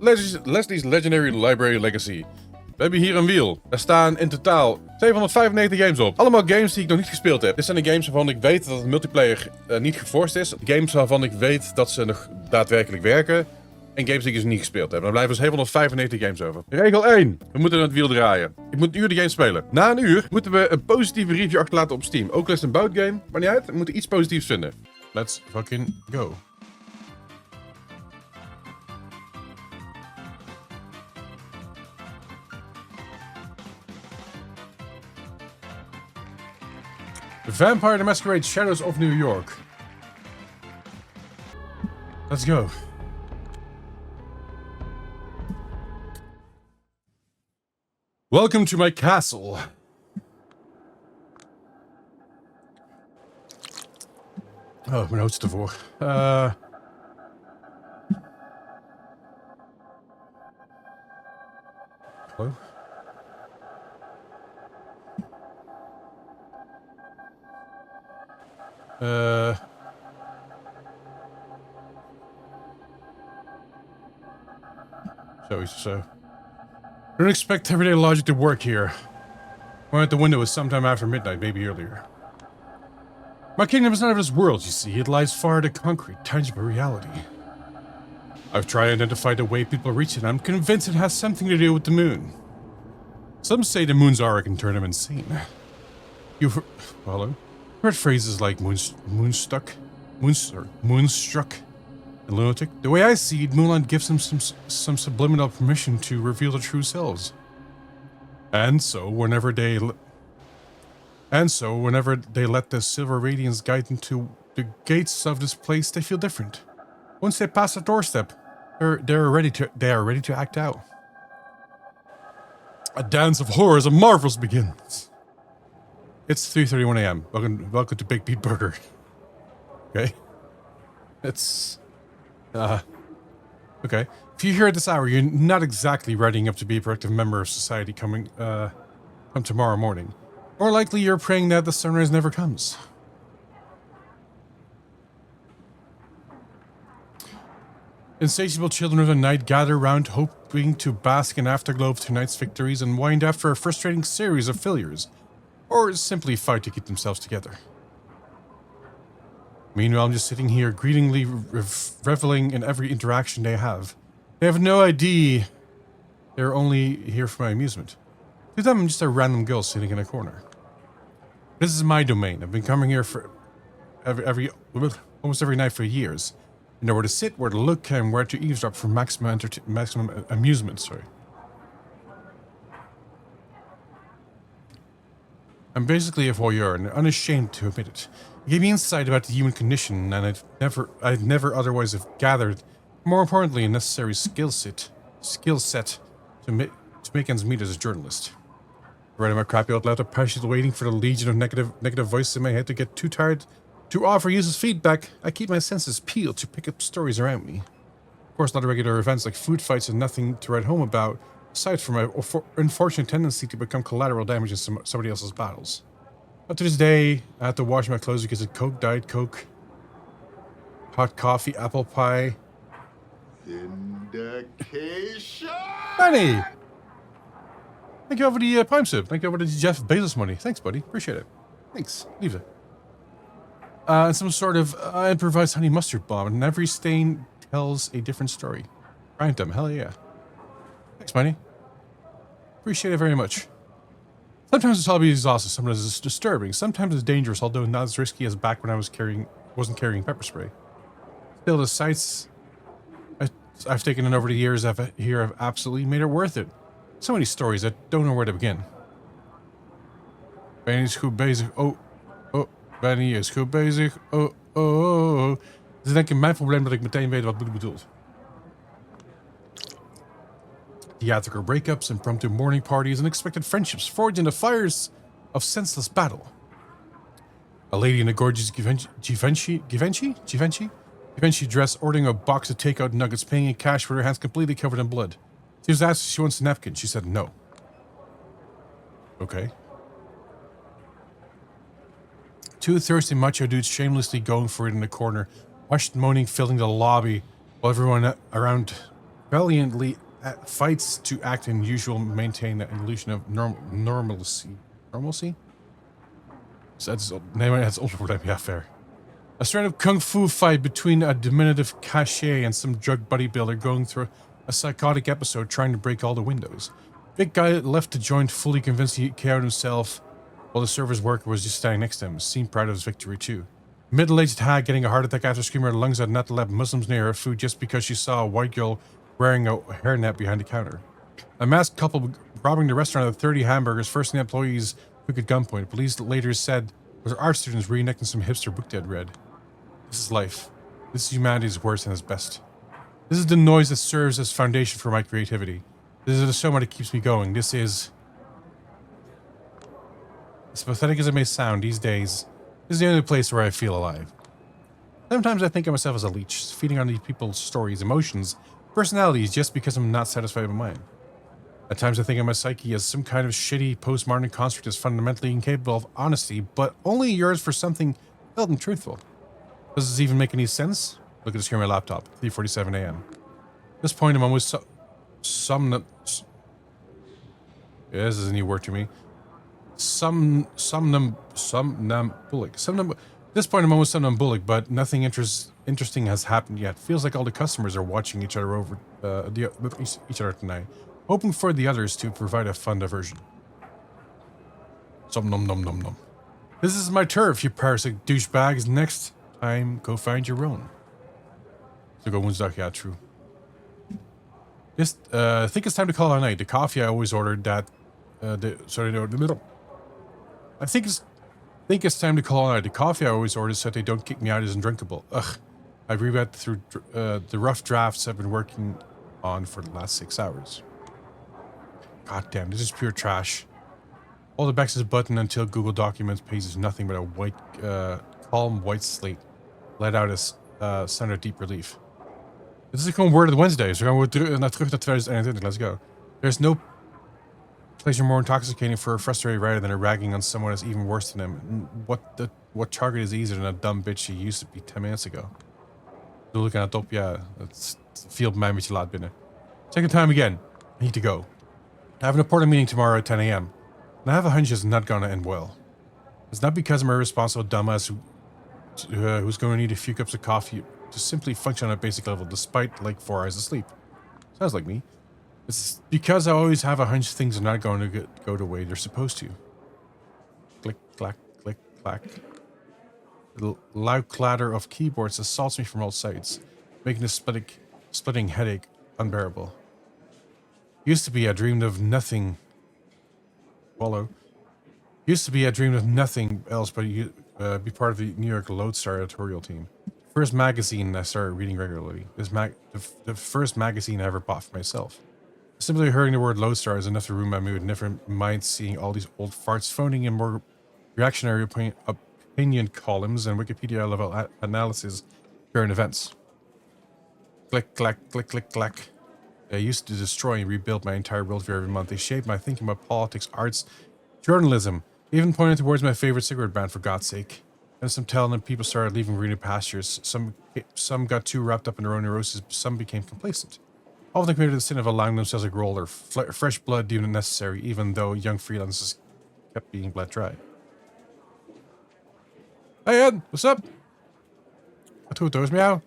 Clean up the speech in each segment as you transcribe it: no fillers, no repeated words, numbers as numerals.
Lesley's Legendary Library Legacy. We hebben hier een wiel. Er staan in totaal 795 games op. Allemaal games die ik nog niet gespeeld heb. Dit zijn de games waarvan ik weet dat het multiplayer niet geforced is. Games waarvan ik weet dat ze nog daadwerkelijk werken. En games die ik dus niet gespeeld heb. Dan blijven dus 795 games over. Regel 1. We moeten het wiel draaien. Ik moet een uur de game spelen. Na een uur moeten we een positieve review achterlaten op Steam. Ook al is het een bout game. Maar niet uit. We moeten iets positiefs vinden. Let's fucking go. Vampire the Masquerade Shadows of New York. Let's go. Welcome to my castle. Oh, mijn notes ervoor. Hallo? So. Don't expect everyday logic to work here. One at the window is sometime after midnight, maybe earlier. My kingdom is not of this world, you see. It lies far to concrete, tangible reality. I've tried to identify the way people reach it, and I'm convinced it has something to do with the moon. Some say the moon's aura can turn them insane. You've heard phrases like moonstruck, and lunatic. The way I see it, moonlight gives them some subliminal permission to reveal their true selves. And so, whenever they let the silver radiance guide them to the gates of this place, they feel different. Once they pass the doorstep, they are ready to act out. A dance of horrors and marvels begins. It's 3:31 a.m. Welcome to Big Pete Burger. Okay. It's okay. If you're here at this hour, you're not exactly readying up to be a productive member of society come tomorrow morning. More likely, you're praying that the sunrise never comes. Insatiable children of the night gather round, hoping to bask in afterglow of tonight's victories and wind after a frustrating series of failures, or simply fight to keep themselves together. Meanwhile, I'm just sitting here greedily reveling in every interaction they have. They have no idea they're only here for my amusement. To them, I'm just a random girl sitting in a corner. This is my domain. I've been coming here for almost every night for years. I know where to sit, where to look, and where to eavesdrop for maximum amusement. Sorry. I'm basically a voyeur and unashamed to admit it. It gave me insight about the human condition, and I'd never otherwise have gathered. More importantly, a necessary skill set to make ends meet as a journalist. Writing my crappy out loud, patiently waiting for the legion of negative voices in my head to get too tired to offer useless feedback. I keep my senses peeled to pick up stories around me. Of course, not regular events like food fights and nothing to write home about, aside from my unfortunate tendency to become collateral damage in somebody else's battles. Up to this day, I had to wash my clothes because of Coke, Diet Coke, hot coffee, apple pie. Vindication! Benny! Thank you over the Prime sub. Thank you over the Jeff Bezos money. Thanks, buddy. Appreciate it. Thanks. Leave it. And some sort of improvised honey mustard bomb, and every stain tells a different story. Grind them. Hell yeah. Thanks, Benny. Appreciate it very much. Sometimes this hobby is exhausting, sometimes it's disturbing, sometimes it's dangerous, although not as risky as back when I wasn't carrying pepper spray. Still, the sights I've taken in over the years have absolutely made it worth it. So many stories, I don't know where to begin. Benny is goed bezig, oh, Benny is goed bezig, oh. Het is denk ik mijn probleem dat ik meteen weet wat Boede bedoelt. Theatrical breakups, impromptu morning parties, unexpected friendships forged in the fires of senseless battle. A lady in a gorgeous Givenchy dress ordering a box of takeout nuggets, paying in cash with her hands completely covered in blood. She was asked if she wants a napkin. She said no. Okay. Two thirsty macho dudes shamelessly going for it in the corner, washed moaning filling the lobby while everyone around valiantly fights to act in usual, maintain an illusion of normalcy. Normalcy? So that's also what I'd be fair. A straight up kung fu fight between a diminutive cachet and some drug bodybuilder going through a psychotic episode trying to break all the windows. Big guy left to join, fully convinced he KO'd himself, while the server's worker was just standing next to him, seemed proud of his victory too. Middle-aged hag getting a heart attack after screaming her lungs out not to let Muslims near her food just because she saw a white girl wearing a hairnet behind the counter. A masked couple robbing the restaurant of 30 hamburgers, forcing the employees took at gunpoint. Police later said was art students reenacting some hipster book they had read. This is life. This is humanity's worst and its best. This is the noise that serves as foundation for my creativity. This is the soma that keeps me going. This is... As pathetic as it may sound, these days, this is the only place where I feel alive. Sometimes I think of myself as a leech, feeding on these people's stories, emotions, personalities, just because I'm not satisfied with mine. At times I think of my psyche as some kind of shitty postmodern construct that's fundamentally incapable of honesty, but only yours for something felt and truthful. Does this even make any sense? Look at the screen of my laptop, 3:47 a.m. At this point, I'm almost somnambulic. This is a new word to me. Somnambulic. At this point, I'm almost somnambulic, but nothing interesting has happened yet. Feels like all the customers are watching each other with each other tonight, hoping for the others to provide a fun diversion. Nom. This is my turf, you parasitic douchebags. Next time, go find your own. So go woensdag, yeah, true. I think it's time to call it a night. The coffee I always ordered that... I think it's time to call it a night. The coffee I always ordered said they don't kick me out isn't drinkable. Ugh. I've reread through the rough drafts I've been working on for the last 6 hours. God damn, this is pure trash. All the backs is button until Google Documents page is nothing but a white, calm white slate. Let out as center deep relief. Dit is gewoon Word of Wednesday. So gaan we terug naar 2021. Let's go. There's no pleasure more intoxicating for a frustrated writer than a ragging on someone that's even worse than him. What target is easier than a dumb bitch she used to be 10 minutes ago? Doe ik aan het top, ja. Het viel bij mij een beetje laat binnen. Second time again. I need to go. I have an important meeting tomorrow at 10 a.m. And I have a hunch it's not gonna end well. It's not because I'm a irresponsible dumbass who's going to need a few cups of coffee to simply function on a basic level despite like 4 hours of sleep. Sounds like me. It's because I always have a hunch things are not going to go the way they're supposed to. Click, clack, click, clack. The loud clatter of keyboards assaults me from all sides, making the splitting headache unbearable. Used to be I dreamed of nothing. Used to be I dreamed of nothing else but be part of the New York Lodestar editorial team. First magazine I started reading regularly. The first magazine I ever bought for myself. Simply hearing the word Lodestar is enough to ruin my mood. Never mind seeing all these old farts phoning in more reactionary opinion columns and Wikipedia level analysis during events. Click, clack, click, click, clack. They used to destroy and rebuild my entire worldview every month. They shaped my thinking about politics, arts, journalism, even pointed towards my favorite cigarette brand, for God's sake. And some talented people started leaving greener pastures. Some got too wrapped up in their own neuroses, some became complacent. All of them committed the sin of allowing themselves a roll or fresh blood deemed necessary, even though young freelancers kept being bled dry. Hey Ed, what's up? Who's meow?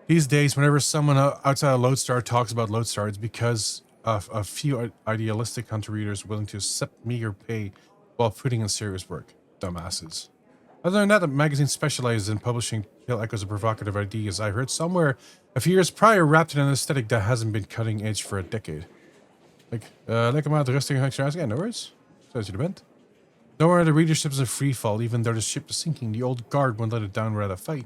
These days, whenever someone outside of Lodestar talks about Lodestar, it's because of a few idealistic hunter readers willing to accept meager pay while putting in serious work. Dumbasses. Other than that, the magazine specializes in publishing pale echoes of provocative ideas I heard somewhere a few years prior wrapped in an aesthetic that hasn't been cutting edge for a decade. Lekker maar rustig en extra. Yeah, no worries. Zoals je er bent. Nowhere the readership is in free fall, even though the ship is sinking. The old guard won't let it down without a fight.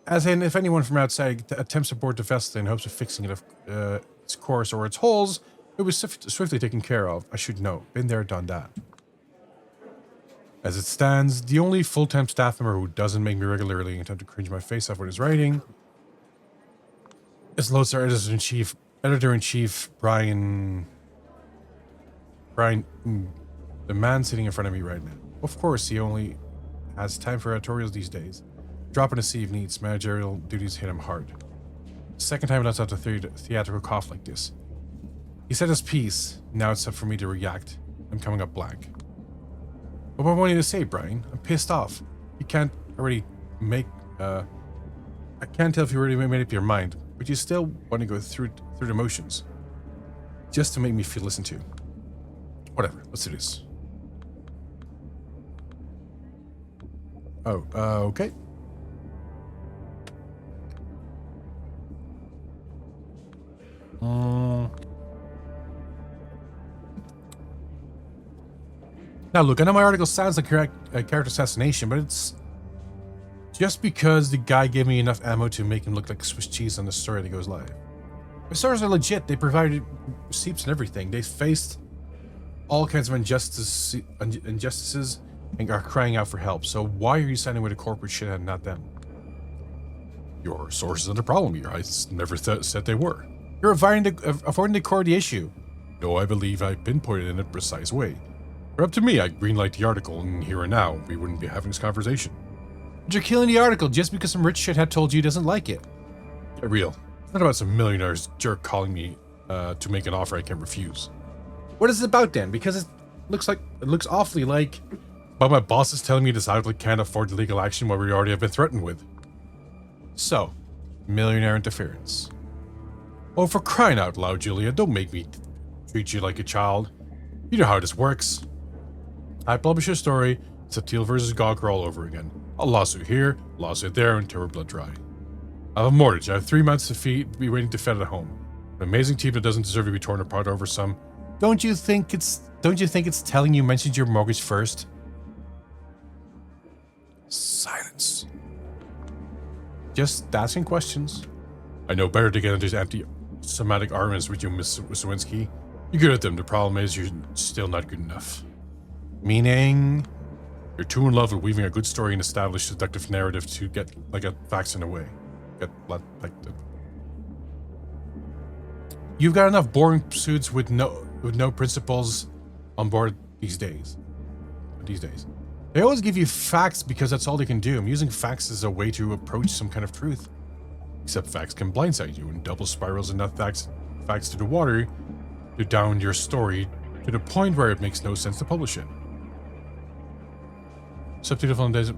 As in, if anyone from outside attempts to board the vessel in hopes of fixing it, its course or its holes, it was swiftly taken care of. I should know. Been there, done that. As it stands, the only full-time staff member who doesn't make me regularly attempt to cringe my face off with his writing is Lodestar Editor-in-Chief Brian, the man sitting in front of me right now. Of course, he only has time for editorials these days. Drop in a sea of needs, managerial duties hit him hard. Second time that's out a theatrical cough like this. He said his piece. Now it's up for me to react. I'm coming up blank. What do I want you to say, Brian? I'm pissed off. You can't already make, I can't tell if you already made up your mind, but you still want to go through the motions. Just to make me feel listened to. Whatever, let's do this. Oh, okay. Now look, I know my article sounds like character assassination, but it's just because the guy gave me enough ammo to make him look like Swiss cheese on the story that goes live. My stories are legit. They provided receipts and everything. They faced all kinds of injustices and are crying out for help. So why are you siding with a corporate shithead and not them? Your sources are the problem here. I never said they were. You're avoiding the core of the issue. No, I believe I pinpointed it in a precise way. But up to me, I greenlight the article, and here and now, we wouldn't be having this conversation. But you're killing the article just because some rich shithead told you he doesn't like it. Get real. It's not about some millionaire's jerk calling me to make an offer I can't refuse. What is it about then? Because it looks awfully like, but my boss is telling me this outlet can't afford the legal action what we already have been threatened with. So, millionaire interference. Oh, for crying out loud, Julia, don't make me treat you like a child. You know how this works. I publish a story, it's Teal versus Gawker all over again. A lawsuit here, a lawsuit there, until we're blood dry. I have a mortgage, I have 3 months to be waiting to fed at home. An amazing team that doesn't deserve to be torn apart over some... Don't you think it's telling you mentioned your mortgage first? Silence. Just asking questions. I know better to get into anti-Semitic arguments with you, Miss Lewinsky. You're good at them. The problem is you're still not good enough. Meaning? You're too in love with weaving a good story and establish seductive narrative to get facts in a way. You've got enough boring pursuits with no principles on board these days. They always give you facts because that's all they can do. I'm using facts as a way to approach some kind of truth. Except facts can blindside you and double spirals enough facts to the water to down your story to the point where it makes no sense to publish it. Subtitle from days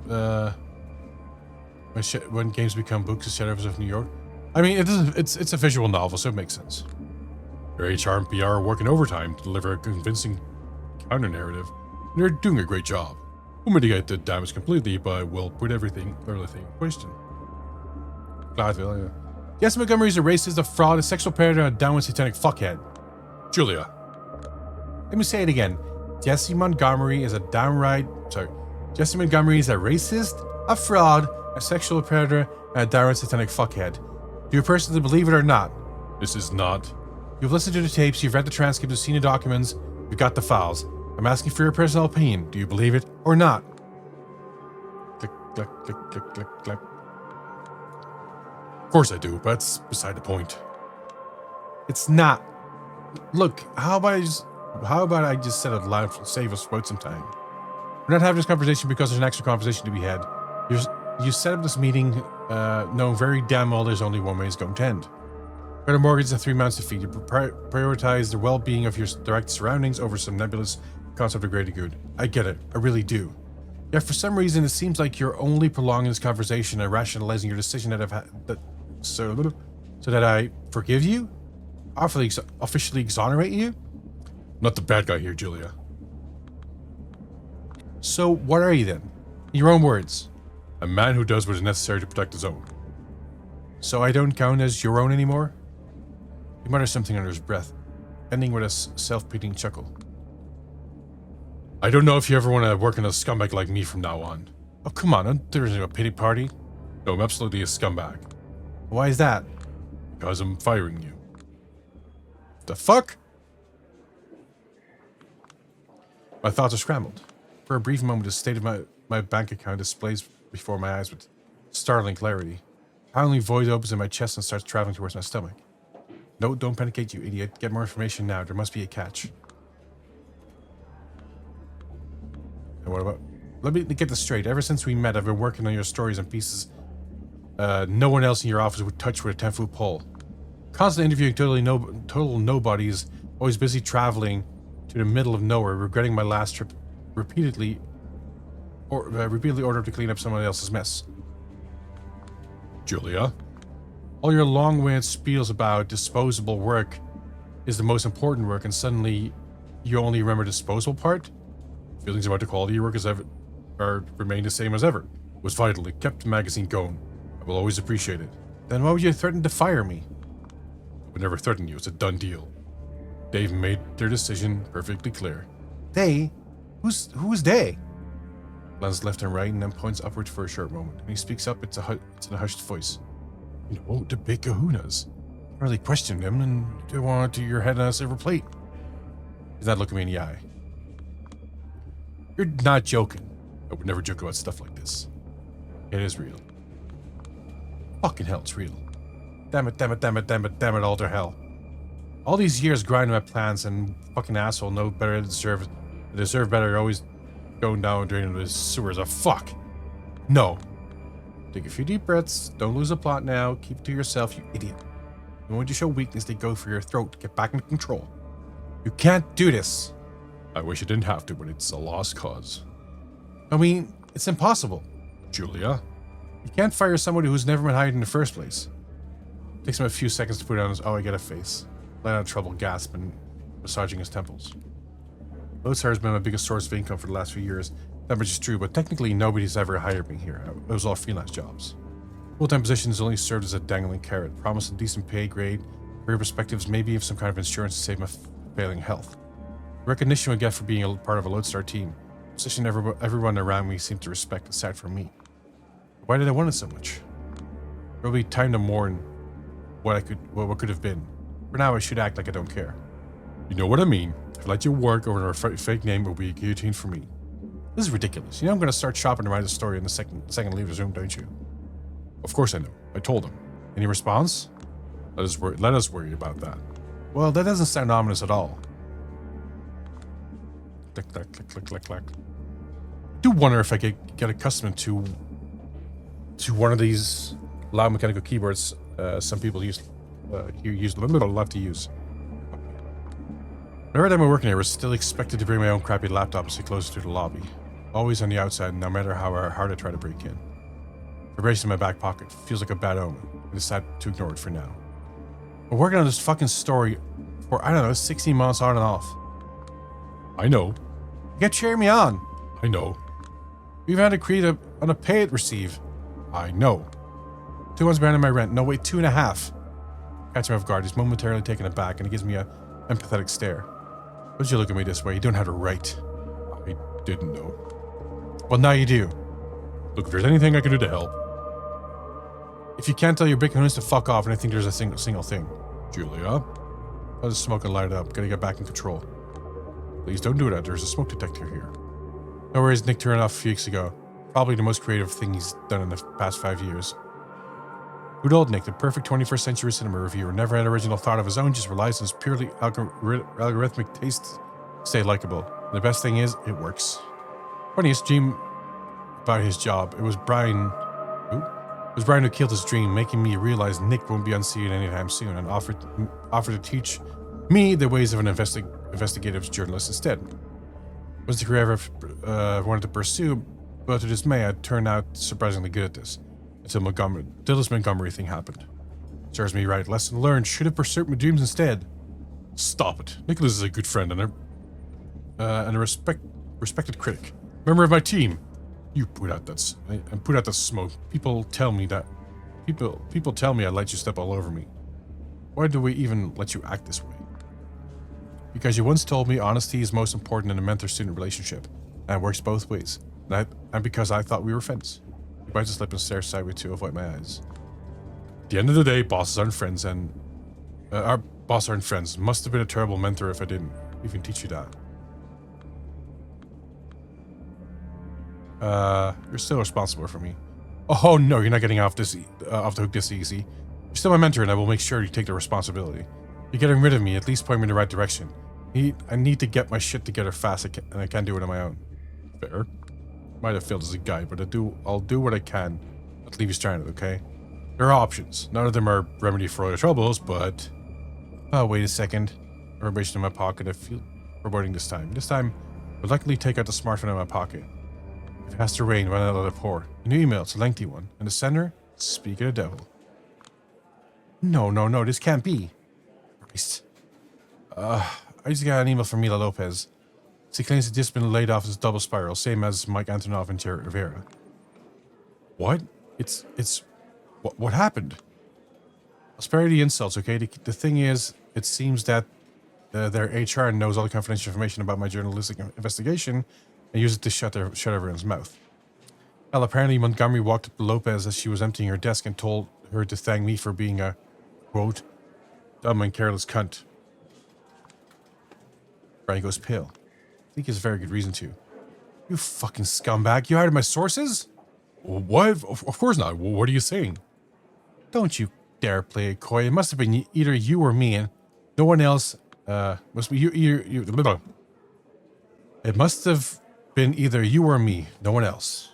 when games become books, the Shadows of New York. I mean, it's a visual novel, so it makes sense. Your HR and PR are working overtime to deliver a convincing counter-narrative, and they're doing a great job. We'll mitigate the damage completely, but we'll put everything in question. Gladville, yeah. Jesse Montgomery's a racist, a fraud, a sexual predator, and a downward satanic fuckhead. Julia. Let me say it again. Jesse Montgomery is a racist, a fraud, a sexual predator, and a downward satanic fuckhead. Do you personally believe it or not? This is not. You've listened to the tapes, you've read the transcripts, you've seen the documents, you've got the files. I'm asking for your personal opinion. Do you believe it or not? Click, click, click, click, click, click. Of course I do, but that's beside the point. It's not. Look, how about I just said it loud to save us both some time? We're not having this conversation because there's an extra conversation to be had. You set up this meeting knowing very damn well there's only one way it's going to end. Got a mortgage and 3 months to feed. You prioritize the well-being of your direct surroundings over some nebulous concept of greater good. I get it. I really do. Yet for some reason, it seems like you're only prolonging this conversation and rationalizing your decision that I've had so that I forgive you? Officially exonerate you? Not the bad guy here, Julia. So what are you then? In your own words. A man who does what is necessary to protect his own. So I don't count as your own anymore? He mutters something under his breath, ending with a self-pitying chuckle. I don't know if you ever want to work in a scumbag like me from now on. Oh, come on, there isn't a pity party. No, I'm absolutely a scumbag. Why is that? Because I'm firing you. The fuck? My thoughts are scrambled. For a brief moment, the state of my bank account displays before my eyes with startling clarity. A pounding void opens in my chest and starts traveling towards my stomach. No, don't panicate, you idiot. Get more information now. There must be a catch. And what about... Let me get this straight. Ever since we met, I've been working on your stories and pieces no one else in your office would touch with a 10-foot pole. Constant interviewing total nobodies, always busy traveling to the middle of nowhere, regretting my last trip repeatedly ordered to clean up someone else's mess. Julia, all your long-winded spiels about disposable work is the most important work, and suddenly you only remember the disposable part? Feelings about the quality of your work remain the same as ever. It was vital. It kept the magazine going. I will always appreciate it. Then why would you threaten to fire me? I would never threaten you. It's a done deal. They've made their decision perfectly clear. They? Who is they? Glances left and right and then points upwards for a short moment. When he speaks up, it's in a hushed voice. You know, the big kahunas. I really questioned them and they want to your head on a silver plate. Does that look me in the eye? You're not joking. I would never joke about stuff like this. It is real. Fucking hell, it's real. Damn it, all to hell. All these years grinding my plans and fucking asshole know better they deserve better, always going down and draining the sewers of fuck. No. Take a few deep breaths, don't lose the plot now, keep it to yourself, you idiot. And when you show weakness, they go for your throat, get back in control. You can't do this. I wish I didn't have to, but it's a lost cause. I mean, it's impossible. Julia, you can't fire somebody who's never been hired in the first place. It takes him a few seconds to put on his I get a face. Let out a troubled gasp and massaging his temples. Loadstar has been my biggest source of income for the last few years. That much is true, but technically nobody's ever hired me here. It was all freelance jobs. Full-time positions only served as a dangling carrot, promised a decent pay grade, career perspectives, maybe even some kind of insurance to save my failing health. Recognition we get for being a part of a Lodestar team. A position everyone around me seemed to respect aside from me. Why did I want it so much? Probably time to mourn what could have been. For now, I should act like I don't care. You know what I mean. If I let you work over a fake name, it will be a guillotine for me. This is ridiculous. You know I'm going to start shopping to write a story in the second I leave his room, don't you? Of course I know. I told him. Any response? Let us worry about that. Well, that doesn't sound ominous at all. Click, click, click, click, click, click. I do wonder if I could get accustomed to one of these loud mechanical keyboards some people love to use. Every time I work in here, I was still expected to bring my own crappy laptop and sit closer to the lobby. Always on the outside, no matter how hard I try to break in. Vibration in my back pocket feels like a bad omen. I decided to ignore it for now. I'm working on this fucking story for, I don't know, 16 months on and off. I know. You can't cheer me on. I know. We've had to create on a pay it receive. I know. 2 months behind on my rent. No, wait, 2.5. Catch him off guard. He's momentarily taken aback and he gives me a empathetic stare. Why'd you look at me this way? You don't have the right. I didn't know. Well, now you do. Look, if there's anything I can do to help. If you can't tell your big hoons to fuck off, and I think there's a single thing. Julia? Let us smoke and light it up. Gotta get back in control. Please don't do that. There's a smoke detector here. No worries, Nick turned off a few weeks ago. Probably the most creative thing he's done in the past 5 years. Good old Nick, the perfect 21st century cinema reviewer, never had original thought of his own, just relies on his purely algorithmic tastes to stay likable. And the best thing is, it works. Funniest dream about his job. It was Brian who killed his dream, making me realize Nick won't be on scene anytime soon, and offered to teach me the ways of an investigative journalist instead. It was the career I ever wanted to pursue, but to dismay, I turned out surprisingly good at this. Until this Montgomery thing happened. Serves me right. Lesson learned. Should have pursued my dreams instead. Stop it. Nicholas is a good friend and a respected critic. Member of my team. You put out that smoke. People tell me I let you step all over me. Why do we even let you act this way? Because you once told me honesty is most important in a mentor-student relationship, and it works both ways. And because I thought we were friends. He bites his lip and stares sideways to avoid my eyes. At the end of the day, bosses aren't friends, and our bosses aren't friends. Must have been a terrible mentor if I didn't even teach you that. You're still responsible for me. Oh no, you're not getting off the hook this easy. You're still my mentor, and I will make sure you take the responsibility. You're getting rid of me. At least point me in the right direction. I need to get my shit together fast, and I can't do it on my own. Fair. Might have failed as a guy, but I'll do what I can. Not leave you stranded, okay? There are options. None of them are remedy for all your troubles, but... Oh, wait a second. Information in my pocket. I feel foreboding this time. This time, I'll likely take out the smartphone in my pocket. If it has to rain, run out of the pour. A new email, it's a lengthy one. And the sender? Speak of the devil. No, this can't be. Christ. I just got an email from Mila Lopez. She claims he's just been laid off as double spiral, same as Mike Antonoff and Jared Rivera. What? What happened? I'll spare you the insults, okay? The thing is, it seems that their HR knows all the confidential information about my journalistic investigation and used it to shut everyone's mouth. Well, apparently Montgomery walked up to Lopez as she was emptying her desk and told her to thank me for being a, quote, dumb and careless cunt. Brian goes pale. I think he has a very good reason to. You fucking scumbag. You hired my sources? What? Of course not. What are you saying? Don't you dare play it coy. It must have been either you or me, and no one else. Must be you. It must have been either you or me, no one else.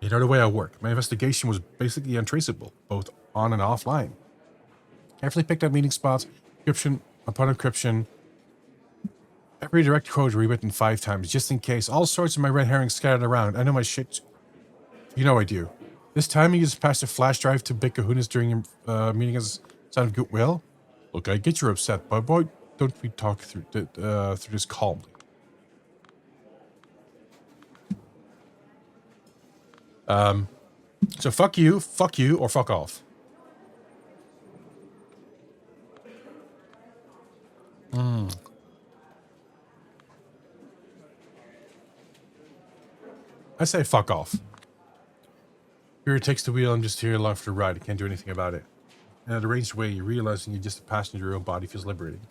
You know the way I work. My investigation was basically untraceable, both on and offline. Carefully picked out meeting spots, encryption upon encryption. Every direct quote rewritten 5 times, just in case. All sorts of my red herrings scattered around. I know my shit. You know I do. This time you just passed a flash drive to Big Kahunas during your meeting as a sign of goodwill. Look, I get you're upset, but boy, don't we talk through this calmly. So fuck you, or fuck off. I say fuck off. Spirit takes the wheel. I'm just here along for the ride. I can't do anything about it. In a deranged way, you realizing you're just a passenger of your own body feels liberating.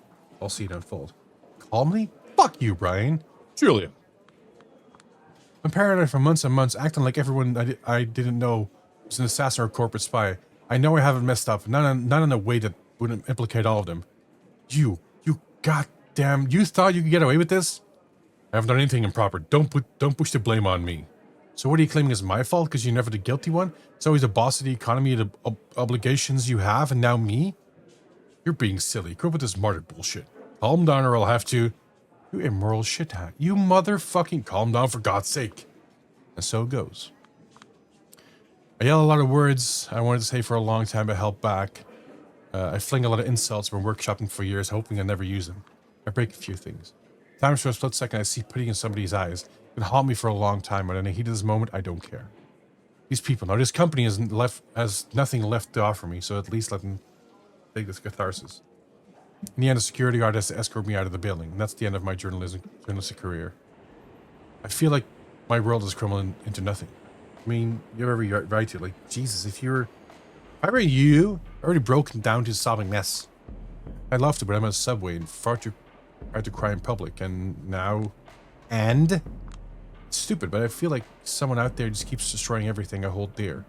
I'll see it unfold. Calmly? Fuck you, Brian. Julia. I'm paranoid for months and months, acting like everyone I didn't know was an assassin or a corporate spy. I know I haven't messed up, not in a way that wouldn't implicate all of them. You goddamn, you thought you could get away with this? I haven't done anything improper. Don't push the blame on me. So what are you claiming is my fault because you're never the guilty one? It's always the boss of the economy, the obligations you have, and now me? You're being silly. Quit with this martyr bullshit. Calm down or I'll have to... You immoral shit-hat. You motherfucking calm down for God's sake. And so it goes. I yell a lot of words I wanted to say for a long time but held back. I fling a lot of insults from workshopping for years, hoping I never use them. I break a few things. Times for a split second I see pity in somebody's eyes. It can haunt me for a long time, but in the heat of this moment, I don't care. These people, now this company has nothing left to offer me, so at least let them take this catharsis. In the end, a security guard has to escort me out of the building, and that's the end of my journalistic career. I feel like my world is crumbling into nothing. I mean, you have every right to, like, Jesus, if I were you, already broken down to a sobbing mess. I'd love to, but I'm on a subway and far too proud to cry in public, and now... And? It's stupid, but I feel like someone out there just keeps destroying everything I hold dear.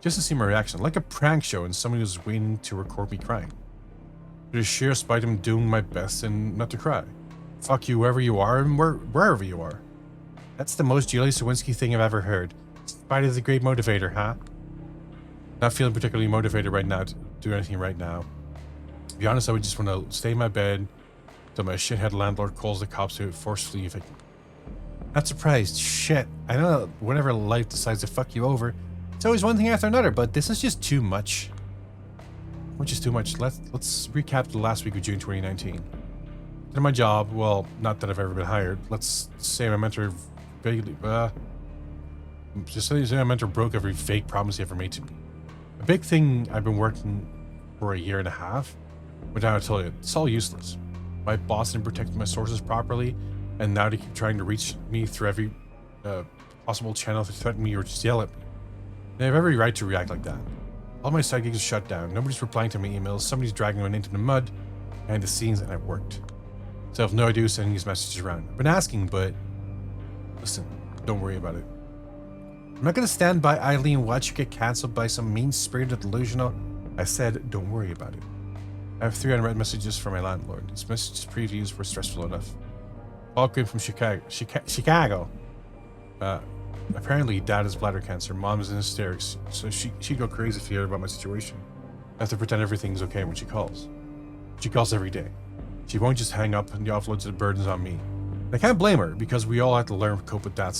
Just to see my reaction, like a prank show and somebody was waiting to record me crying. To the sheer spite of doing my best and not to cry. Fuck you wherever you are and wherever you are. That's the most Julia Sawinski thing I've ever heard. Spite is a great motivator, huh? Not feeling particularly motivated right now to do anything right now. To be honest, I would just want to stay in my bed till my shithead landlord calls the cops to forcefully evict me. Not surprised. Shit. I know that whenever life decides to fuck you over, it's always one thing after another, but this is just too much. Which is too much. Let's recap the last week of June 2019. Did my job, well, not that I've ever been hired. Let's say my mentor vaguely, just say my mentor broke every fake promise he ever made to me. A big thing I've been working for a year and a half, but now I tell you, it's all useless. My boss didn't protect my sources properly, and now they keep trying to reach me through every possible channel to threaten me or just yell at me. They have every right to react like that. All my side gigs are shut down. Nobody's replying to my emails. Somebody's dragging me into the mud behind the scenes, and it worked. So I have no idea who's sending these messages around. I've been asking, but listen, don't worry about it. I'm not going to stand by idly and watch you get cancelled by some mean-spirited delusional. I said, don't worry about it. I have 3 unread messages from my landlord. These messages previews were stressful enough. All came from Chicago. Apparently, Dad has bladder cancer, Mom is in hysterics, so she'd go crazy if she heard about my situation. I have to pretend everything's okay when she calls. She calls every day. She won't just hang up and offloads the burdens on me. And I can't blame her, because we all have to learn to cope with that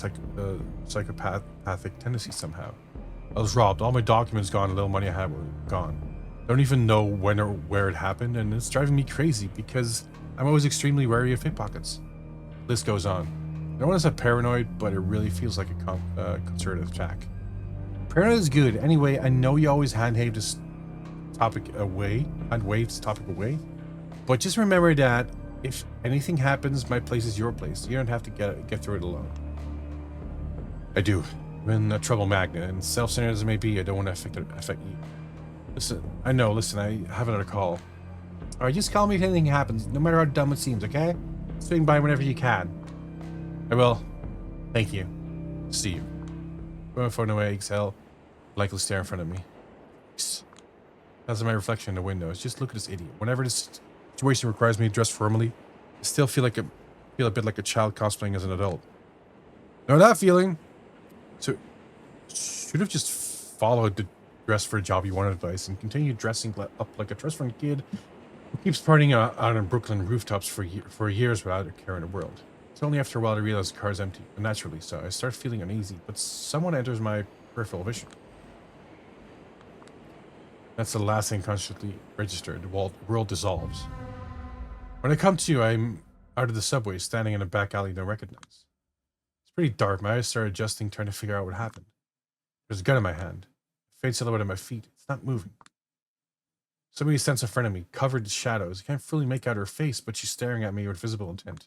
psychopathic tendency somehow. I was robbed, all my documents gone, the little money I had were gone. I don't even know when or where it happened, and it's driving me crazy because I'm always extremely wary of pickpockets. The list goes on. I don't want to say paranoid, but it really feels like a concerted attack. Paranoid is good. Anyway, I know you always hand-wave this topic away, but just remember that if anything happens, my place is your place. You don't have to get through it alone. I do. I'm in a trouble magnet, and self-centered as it may be, I don't want to affect you. Listen, I have another call. Alright, just call me if anything happens, no matter how dumb it seems, okay? Swing by whenever you can. I will. Thank you. See you. Put my phone away, exhale, likely stare in front of me. That's my reflection in the window. Just look at this idiot. Whenever this situation requires me to dress formally, I still feel a bit like a child cosplaying as an adult. Know that feeling? So, should have just followed the dress for a job you wanted advice and continued dressing up like a trust fund kid who keeps partying out on Brooklyn rooftops for years without a care in the world. It's only after a while I realize the car is empty, and naturally so. I start feeling uneasy, but someone enters my peripheral vision. That's the last thing consciously registered. The world dissolves. When I come to, I'm out of the subway, standing in a back alley I don't recognize. It's pretty dark. My eyes start adjusting, trying to figure out what happened. There's a gun in my hand. A faint silhouette at my feet. It's not moving. Somebody stands in front of me, covered in shadows. I can't fully make out her face, but she's staring at me with visible intent.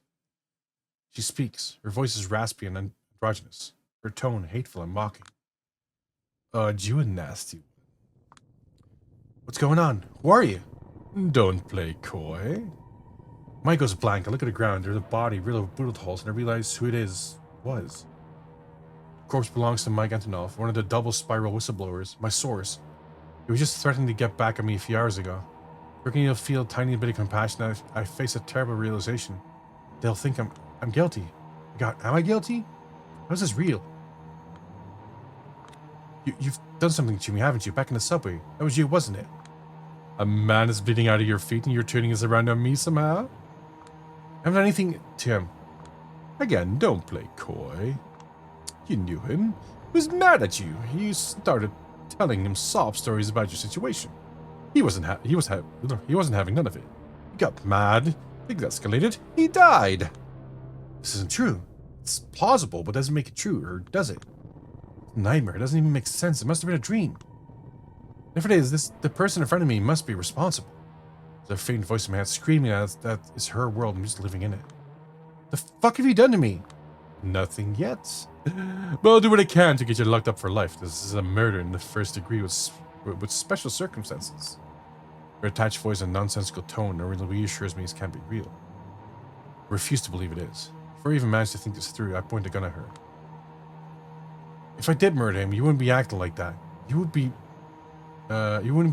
She speaks. Her voice is raspy and androgynous. Her tone hateful and mocking. You a nasty one. What's going on? Who are you? Don't play coy. Mine goes blank. I look at the ground. There's a body, real of bullet holes, and I realize who it was. The corpse belongs to Mike Antonoff, one of the double spiral whistleblowers, my source. He was just threatening to get back at me a few hours ago. Working, you'll feel a tiny bit of compassion. I face a terrible realization. They'll think I'm guilty. God, am I guilty? How is this real? You've done something to me, haven't you? Back in the subway. That was you, wasn't it? A man is bleeding out of your feet and you're turning us around on me somehow? I haven't done anything to him. Again, don't play coy. You knew him. He was mad at you. You started telling him sob stories about your situation. He wasn't having none of it. He got mad. Things escalated. He died. This isn't true. It's plausible, but doesn't make it true, or does it? Nightmare. It doesn't even make sense. It must have been a dream. If it is, the person in front of me must be responsible. There's a faint voice in my head screaming that is her world and I'm just living in it. The fuck have you done to me? Nothing yet. But I'll do what I can to get you locked up for life. This is a murder in the first degree with special circumstances. Her attached voice and nonsensical tone really reassures me this can't be real. I refuse to believe it is. Before I even managed to think this through, I point a gun at her. If I did murder him, you wouldn't be acting like that. You wouldn't be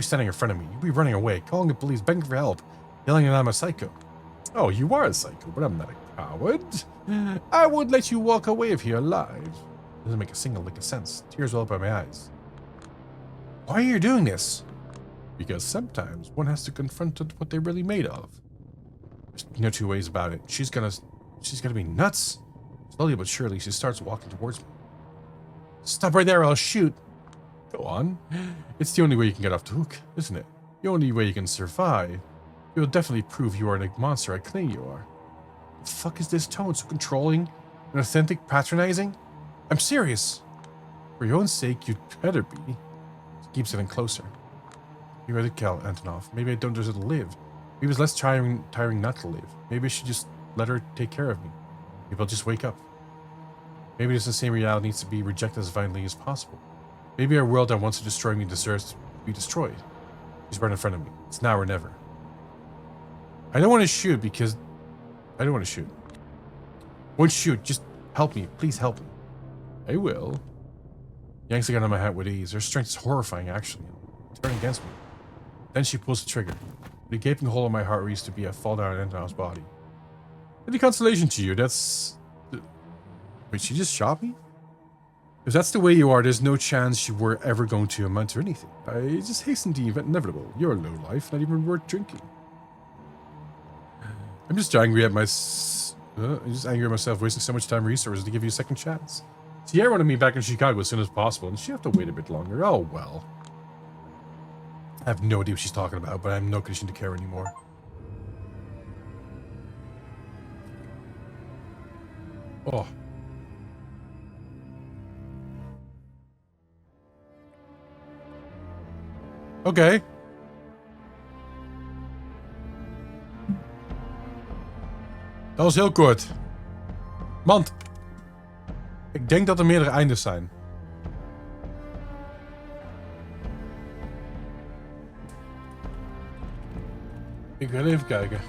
standing in front of me. You'd be running away, calling the police, begging for help, yelling that I'm a psycho. Oh, you are a psycho, but I'm not a coward. I would let you walk away if you're alive. Doesn't make a single lick of sense. Tears well up in my eyes. Why are you doing this? Because sometimes one has to confront what they're really made of. There's no two ways about it. She's gonna be nuts. Slowly but surely, she starts walking towards me. Stop right there, or I'll shoot. Go on. It's the only way you can get off the hook, isn't it? The only way you can survive. You'll definitely prove you are the monster I claim you are. The fuck is this tone? So controlling, inauthentic, patronizing? I'm serious. For your own sake, you'd better be. She keeps getting closer. You ready to kill Antonoff? Maybe I don't deserve to live. Maybe it's less tiring not to live. Maybe I should just let her take care of me. Maybe I'll just wake up. Maybe it's the same reality needs to be rejected as violently as possible. Maybe our world that wants to destroy me deserves to be destroyed. She's right in front of me. It's now or never. I don't want to shoot because... I don't want to shoot. Won't shoot. Just help me. Please help me. I will. Yanks the gun on my hat with ease. Her strength is horrifying, actually. Turning against me. Then she pulls the trigger. The gaping hole in my heart where used to be, I fall down into Antonoff's body. Any consolation to you, that's... Wait, she just shot me? If that's the way you are, there's no chance you were ever going to amount to anything. I just hasten the event inevitable. You're a low life, not even worth drinking. I'm just angry at myself wasting so much time and resources to give you a second chance. Sierra wanted me back in Chicago as soon as possible, and she have to wait a bit longer. Oh well. I have no idea what she's talking about, but I have no condition to care anymore. Oh. Oké. Dat was heel kort. Want ik denk dat er meerdere eindes zijn. Ik wil even kijken.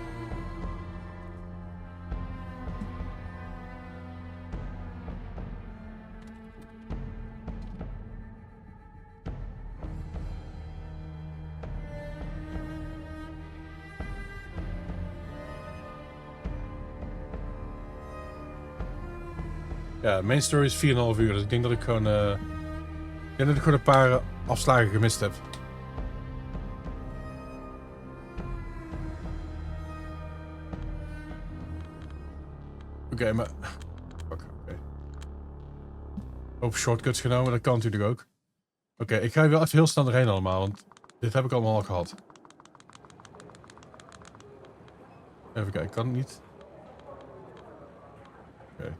Ja, main story is 4,5 uur, dus ik denk dat ik gewoon een paar afslagen gemist heb. Oké, maar... Oké. Hoop shortcuts genomen, dat kan natuurlijk ook. Oké, ik ga wel even heel snel erheen allemaal, want dit heb ik allemaal al gehad. Even kijken, kan het niet? Oké.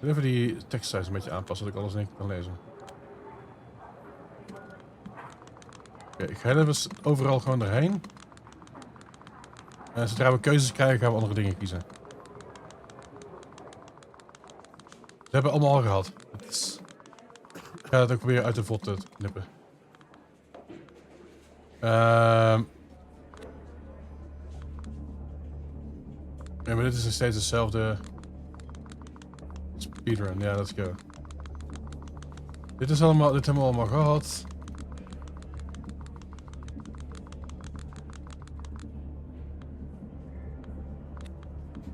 Even die tekst size een beetje aanpassen, dat ik alles in één keer kan lezen. Oké, ik ga even overal gewoon erheen. En zodra we keuzes krijgen, gaan we andere dingen kiezen. We hebben allemaal al gehad. Ik ga het ook weer uit de vod te knippen. Ja, maar dit is nog steeds hetzelfde. Speedrun, ja, let's go. Dit hebben we allemaal gehad.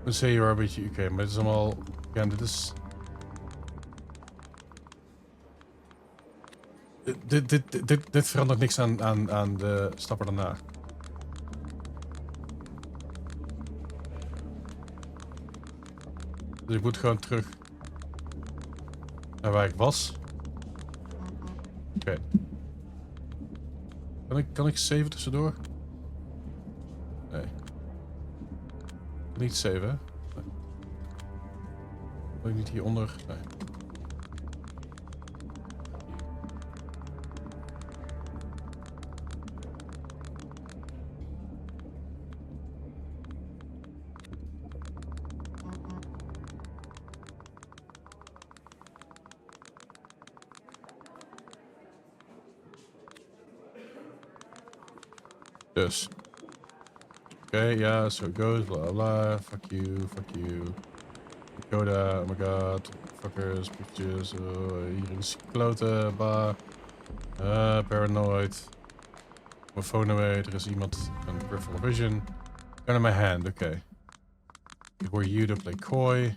Dan zie je wel een beetje, oké, maar dit is allemaal... Ja, dit is... Dit verandert niks aan de stappen daarna. Dus ik moet gewoon terug naar waar ik was. Oké. Kan ik saven tussendoor? Nee. Niet saven, hè? Nee. Wil ik niet hieronder? Nee. Dus. Oké, ja, so it goes, bla bla, fuck you, Dakota, oh my god, fuckers, bitches, hier is kloten, bah. Paranoid. My phone away, er is iemand, een peripheral vision. Gun in my hand, oké. Ik hoor you to play coy.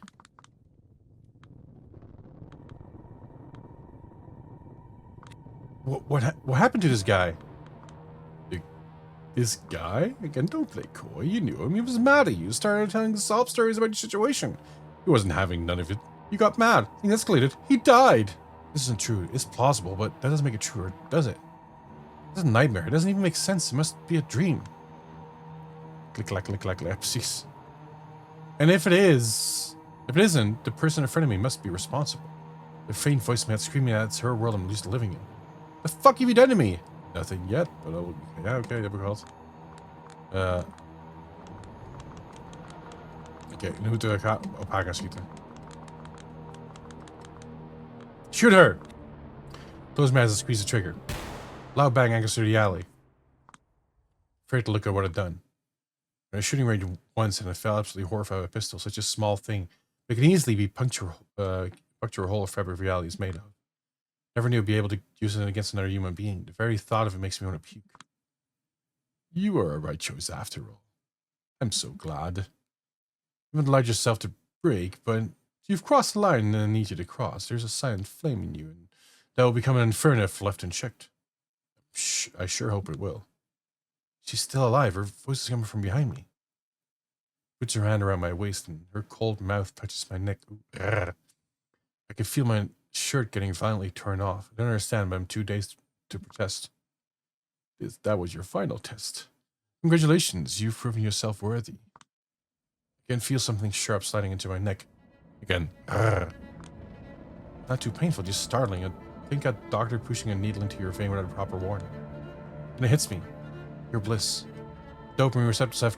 What happened to this guy? This guy? Again, don't play coy. You knew him. He was mad at you. Started telling sob stories about your situation. He wasn't having none of it. You got mad. He escalated. He died. This isn't true. It's plausible, but that doesn't make it true, does it? It's a nightmare. It doesn't even make sense. It must be a dream. Click, clack, click, clack, clack. Precies. And if it isn't, the person in front of me must be responsible. The faint voice man screaming at it's her world I'm at least living in. The fuck have you done to me? Nothing yet, but ja, oké, dat heb ik gehad. Oké, nu moeten we op haar gaan schieten. Shoot her! Close my eyes and squeeze the trigger. Loud bang echoes through the alley. Afraid to look at what I've done. I was shooting range once and I fell absolutely horrified by a pistol, such a small thing. It can easily be puncture a hole of fabric reality is made of. Never knew I'd be able to use it against another human being. The very thought of it makes me want to puke. You are a right choice after all. I'm so glad. You haven't allowed yourself to break, but you've crossed the line and I need you to cross. There's a silent flame in you, and that will become an inferno if left unchecked. I sure hope it will. She's still alive. Her voice is coming from behind me. Puts her hand around my waist, and her cold mouth touches my neck. I can feel my shirt getting violently torn off. I don't understand, but I'm too dazed to protest. That was your final test. Congratulations, you've proven yourself worthy. I can feel something sharp sliding into my neck. Again. Not too painful, just startling. I think a doctor pushing a needle into your vein without proper warning. And it hits me. Your bliss. Dopamine receptors I've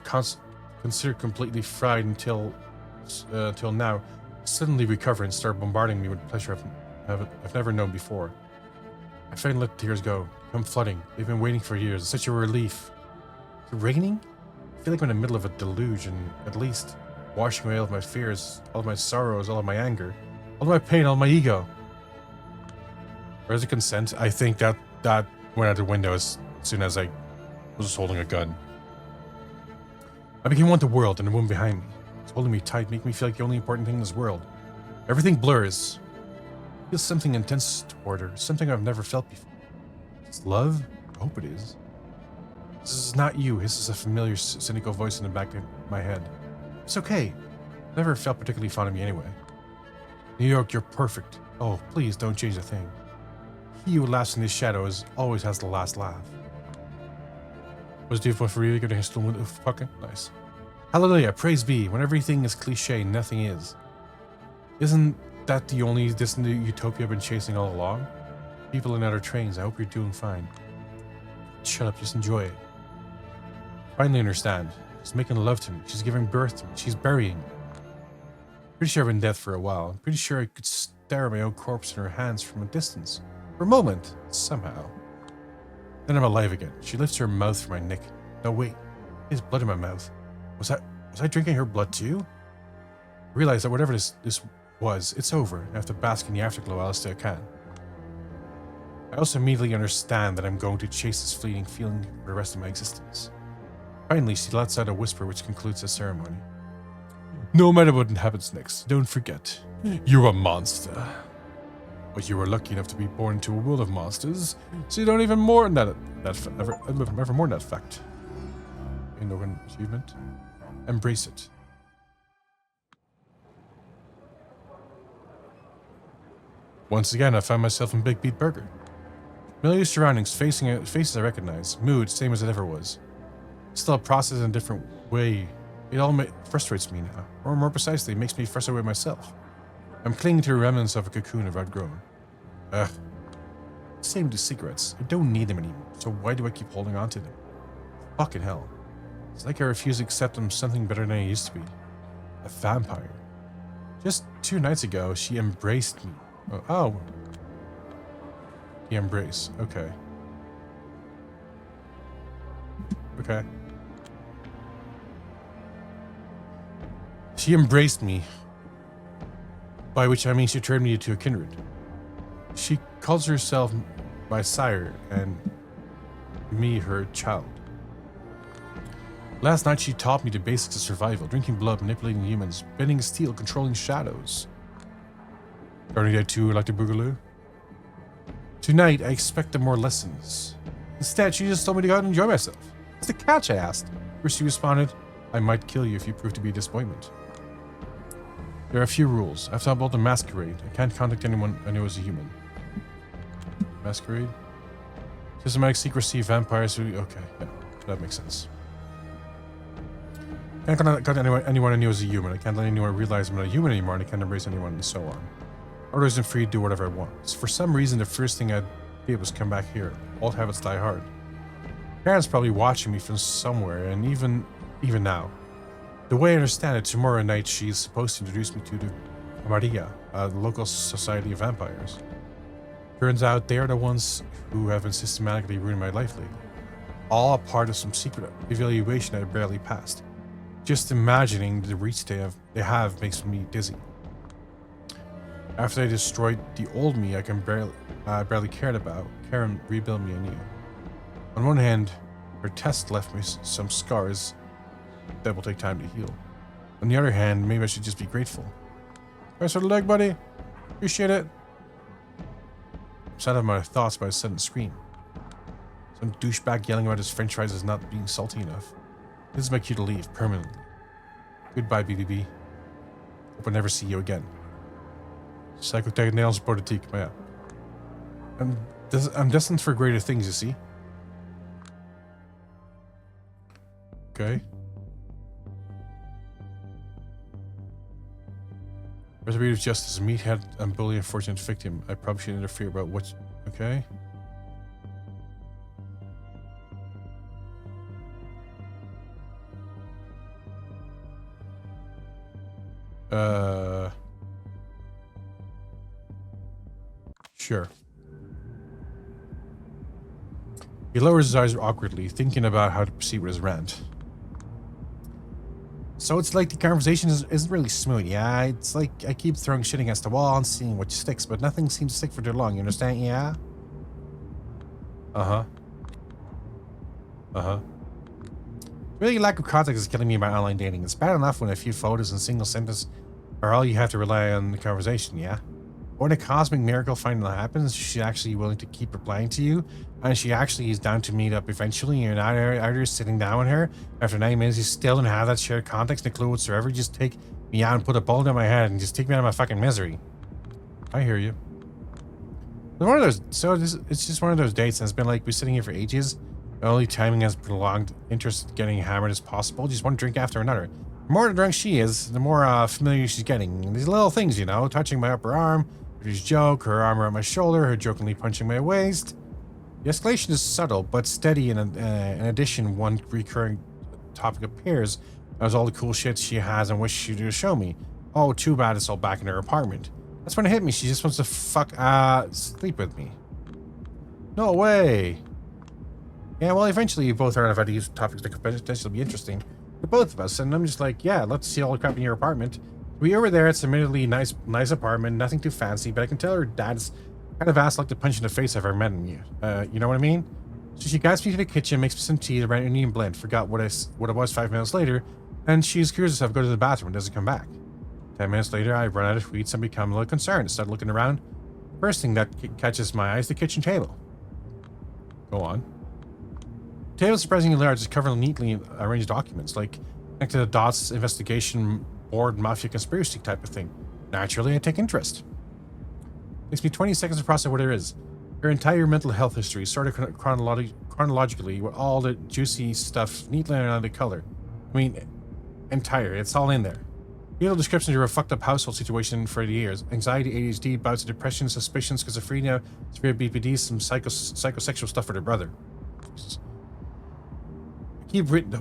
considered completely fried until now suddenly recover and start bombarding me with pleasure I've never known before. I finally let tears go, come flooding. They've been waiting for years. It's such a relief. Is it raining? I feel like I'm in the middle of a deluge, and at least washing away all of my fears, all of my sorrows, all of my anger, all of my pain, all of my ego. Where's the consent? I think that went out the window as soon as I was holding a gun. I became one with the world, and the woman behind me. It's holding me tight, making me feel like the only important thing in this world. Everything blurs. I feel something intense toward her, something I've never felt before. It's love? I hope it is. This is not you. This is a familiar, cynical voice in the back of my head. It's okay. Never felt particularly fond of me anyway. New York, you're perfect. Oh, please don't change a thing. He who laughs in his shadows always has the last laugh. Was die voor verheerlijken de gestoel moet fucking nice. Hallelujah, praise be. When everything is cliche, nothing is. Isn't that the only distant utopia I've been chasing all along? People in other trains, I hope you're doing fine. Shut up, just enjoy it. Finally understand. She's making love to me. She's giving birth to me. She's burying me. Pretty sure I've been dead for a while. I'm pretty sure I could stare at my own corpse in her hands from a distance. For a moment, somehow. Then I'm alive again. She lifts her mouth from my neck. No, wait. There's blood in my mouth. Was I drinking her blood too? I realize that whatever this was, it's over. I have to bask in the afterglow while I still can. I also immediately understand that I'm going to chase this fleeting feeling for the rest of my existence. Finally, she lets out a whisper which concludes the ceremony. No matter what happens next, don't forget, you're a monster. But you were lucky enough to be born into a world of monsters, so you don't even mourn ever mourn that fact. No achievement. Embrace it. Once again, I found myself in Big Beat Burger. Familiar surroundings, faces I recognize, mood same as it ever was. Still a process in a different way. It all frustrates me now, or more precisely, makes me frustrated with myself. I'm clinging to the remnants of a cocoon I've outgrown. Ugh. Same with the cigarettes. I don't need them anymore, so why do I keep holding on to them? Fucking hell. It's like I refuse to accept I'm something better than I used to be. A vampire. Just 2 nights ago, she embraced me. Oh. The embrace. Okay. Okay. She embraced me. By which I mean she turned me into a kindred. She calls herself my sire and me her child. Last night she taught me the basics of survival, drinking blood, manipulating humans, bending steel, controlling shadows. Starting that too like the Boogaloo? Tonight I expected more lessons. Instead, she just told me to go out and enjoy myself. What's the catch, I asked. First she responded, I might kill you if you prove to be a disappointment. There are a few rules. After I bought the Masquerade, I can't contact anyone I know as a human. Masquerade? Systematic secrecy, vampires who... Okay, yeah, that makes sense. I can't contact anyone I knew as a human. I can't let anyone realize I'm not a human anymore, and I can't embrace anyone, and so on. Otherwise, I'm free to do whatever I want. So for some reason, the first thing I'd be able to come back here. Old habits die hard. Karen's probably watching me from somewhere, and even now. The way I understand it, tomorrow night she's supposed to introduce me to the Maria, the local society of vampires. Turns out they are the ones who have been systematically ruining my life lately. All a part of some secret evaluation I barely passed. Just imagining the reach they have makes me dizzy. After I destroyed the old me I barely cared about, Karen rebuilt me anew. On one hand, her test left me some scars that will take time to heal. On the other hand, maybe I should just be grateful. Thanks for the leg, buddy. Appreciate it. I'm sad of my thoughts by a sudden scream. Some douchebag yelling about his french fries is not being salty enough. This is my cue to leave, permanently. Goodbye, BBB. Hope I never see you again. Psychotech nails politiek, maar ja. I'm destined for greater things, you see. Okay. Retributive justice, meathead and bully unfortunate victim. I probably should interfere about what... Okay. Sure. He lowers his eyes awkwardly, thinking about how to proceed with his rant. So it's like the conversation isn't really smooth, yeah? It's like I keep throwing shit against the wall and seeing what sticks, but nothing seems to stick for too long, you understand, yeah? Uh-huh. Uh-huh. Really, lack of context is killing me about online dating. It's bad enough when a few photos and single sentence are all you have to rely on the conversation, yeah? When a cosmic miracle finally happens, she's actually willing to keep replying to you, and she actually is down to meet up eventually, and you're not either sitting down with her after 9 minutes, you still don't have that shared context, no clue whatsoever. Just take me out and put a bullet in my head and just take me out of my fucking misery. I hear you. One of those, so it's just one of those dates, and it's been like, we're sitting here for ages. The only timing has prolonged interest getting hammered as possible, just one drink after another. The more drunk she is, the more familiar she's getting. These little things, you know, touching my upper arm, her joke, her arm around my shoulder, her jokingly punching my waist. The escalation is subtle but steady. In addition, one recurring topic appears as all the cool shit she has and wishes she to show me. Oh, too bad it's all back in her apartment. That's when it hit me. She just wants to sleep with me. No way. Yeah, well, eventually you both learn about these topics that could potentially be interesting for both of us. And I'm just like, yeah, let's see all the crap in your apartment. We over there, it's admittedly nice apartment, nothing too fancy, but I can tell her dad's kind of ass like to punch in the face if I met him. You know what I mean? So she guides me to the kitchen, makes me some tea, the red Indian blend, forgot what it was 5 minutes later, and she excuses herself, go to the bathroom, and doesn't come back. 10 minutes later, I run out of tweets and become a little concerned. I start looking around. First thing that catches my eye is the kitchen table. Go on. The table is surprisingly large, it's covered in neatly arranged documents, like connected to dots, investigation, board, mafia conspiracy type of thing. Naturally, I take interest. Takes me 20 seconds to process what there is. Her entire mental health history, sorted chronologically, with all the juicy stuff neatly under color. I mean, entire. It's all in there. Detailed descriptions of a fucked up household situation for the years. Anxiety, ADHD, bouts of depression, suspicions, schizophrenia, severe BPD, some psychosexual stuff for their brother. Jesus.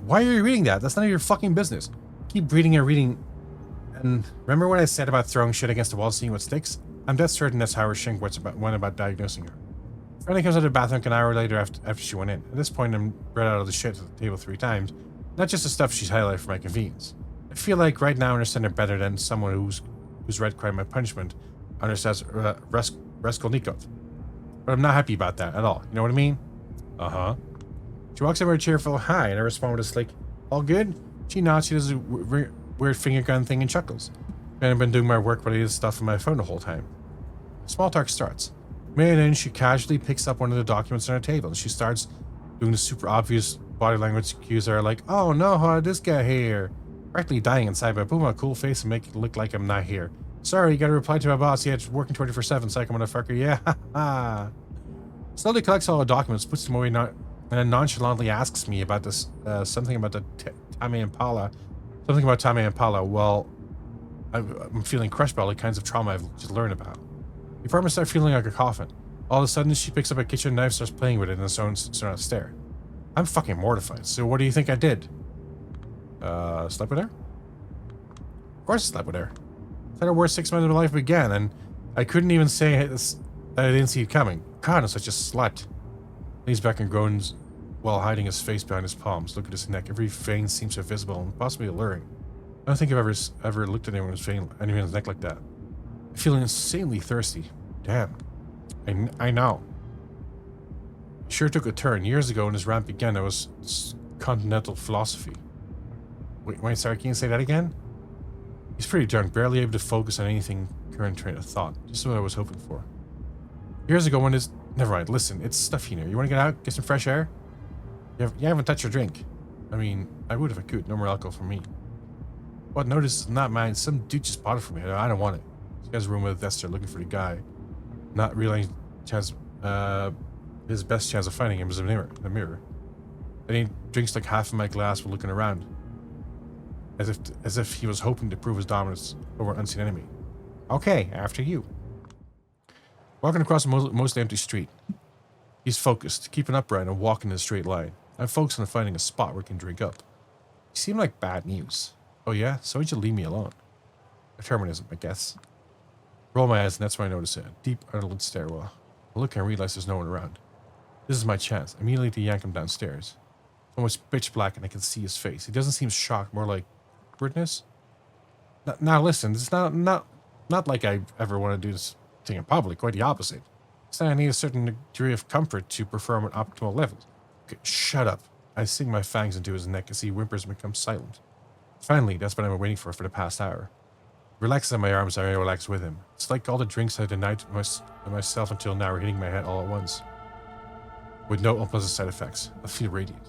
Why are you reading that? That's none of your fucking business. Keep reading and reading. And remember what I said about throwing shit against the wall, seeing what sticks? I'm dead certain that's how her shrink went about diagnosing her. Friendly comes out of the bathroom an hour later after she went in. At this point, I'm read out of the shit at the table 3 times. Not just the stuff she's highlighted for my convenience. I feel like right now I understand her better than someone who's read Crime and Punishment understands Raskolnikov. But I'm not happy about that at all. You know what I mean? Uh-huh. She walks over a cheerful hi, and I respond with a slick, all good? She nods, she does a weird finger gun thing and chuckles. And I've been doing my work-related stuff on my phone the whole time. Small talk starts. And then she casually picks up one of the documents on her table, and she starts doing the super obvious body language cues that are like, oh no, how did this get here? Practically dying inside, but I put my cool face and make it look like I'm not here. Sorry, you gotta reply to my boss. Yeah, it's working 24/7, psycho motherfucker. Yeah, ha. Slowly collects all the documents, puts them away, and then nonchalantly asks me about this, something about the Tommy Impala. Something about Tommy Impala. Well, I'm feeling crushed by all the kinds of trauma I've just learned about. Before I start feeling like a coffin, all of a sudden she picks up a kitchen knife, starts playing with it, and starts on a stare. I'm fucking mortified. So what do you think I did? Slept with her? Of course I slept with her. That's how the worst 6 months of my life began, and I couldn't even say that I didn't see it coming. God, I'm such a slut. Leans back and groans while hiding his face behind his palms. Look at his neck. Every vein seems so visible and possibly alluring. I don't think I've ever looked at anyone's neck like that. I feel insanely thirsty. Damn. I know. It sure took a turn. Years ago when his rant began, it was continental philosophy. Wait, sorry, can you say that again? He's pretty drunk, barely able to focus on anything current train of thought. Just what I was hoping for. Years ago when it's... Never mind, listen, it's stuffy here. You want to get out, get some fresh air? You haven't touched your drink. I mean, I would if I could. No more alcohol for me. What? No, this is not mine. Some dude just bought it for me. I don't want it. This guy's room with Esther looking for the guy. Not realizing his best chance of finding him is in the mirror. Then he drinks like half of my glass while looking around. As if he was hoping to prove his dominance over an unseen enemy. Okay, after you. Walking across a mostly empty street. He's focused, keeping upright and walking in a straight line. I'm focused on finding a spot where we can drink up. You seem like bad news. Oh yeah? So why'd you leave me alone? Determinism, I guess. Roll my eyes and that's when I notice a deep, unlit stairwell. I look and realize there's no one around. This is my chance. I immediately yank him downstairs. It's almost pitch black and I can see his face. He doesn't seem shocked, more like awkwardness. Now listen, it's not like I ever want to do this thing in public, quite the opposite. It's that I need a certain degree of comfort to perform at optimal levels. Okay, shut up. I sink my fangs into his neck as he whimpers and becomes silent. Finally, that's what I've been waiting for the past hour. Relaxes in my arms, I relax with him. It's like all the drinks I denied myself until now are hitting my head all at once. With no unpleasant side effects. I feel radiant.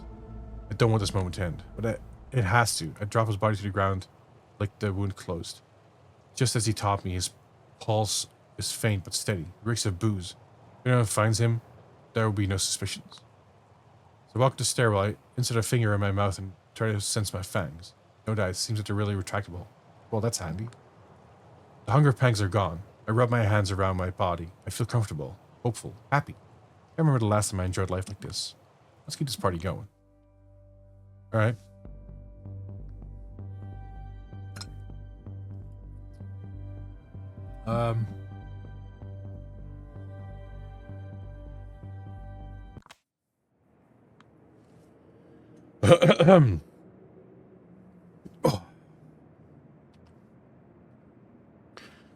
I don't want this moment to end, but it has to. I drop his body to the ground, like the wound closed. Just as he taught me, his pulse is faint but steady. He reeks of booze. If anyone finds him, there will be no suspicions. So I walk the stairwell, I insert a finger in my mouth and try to sense my fangs. No doubt, it seems that they're really retractable. Well, that's handy. The hunger pangs are gone. I rub my hands around my body. I feel comfortable, hopeful, happy. I remember the last time I enjoyed life like this. Let's keep this party going. Alright. Oh.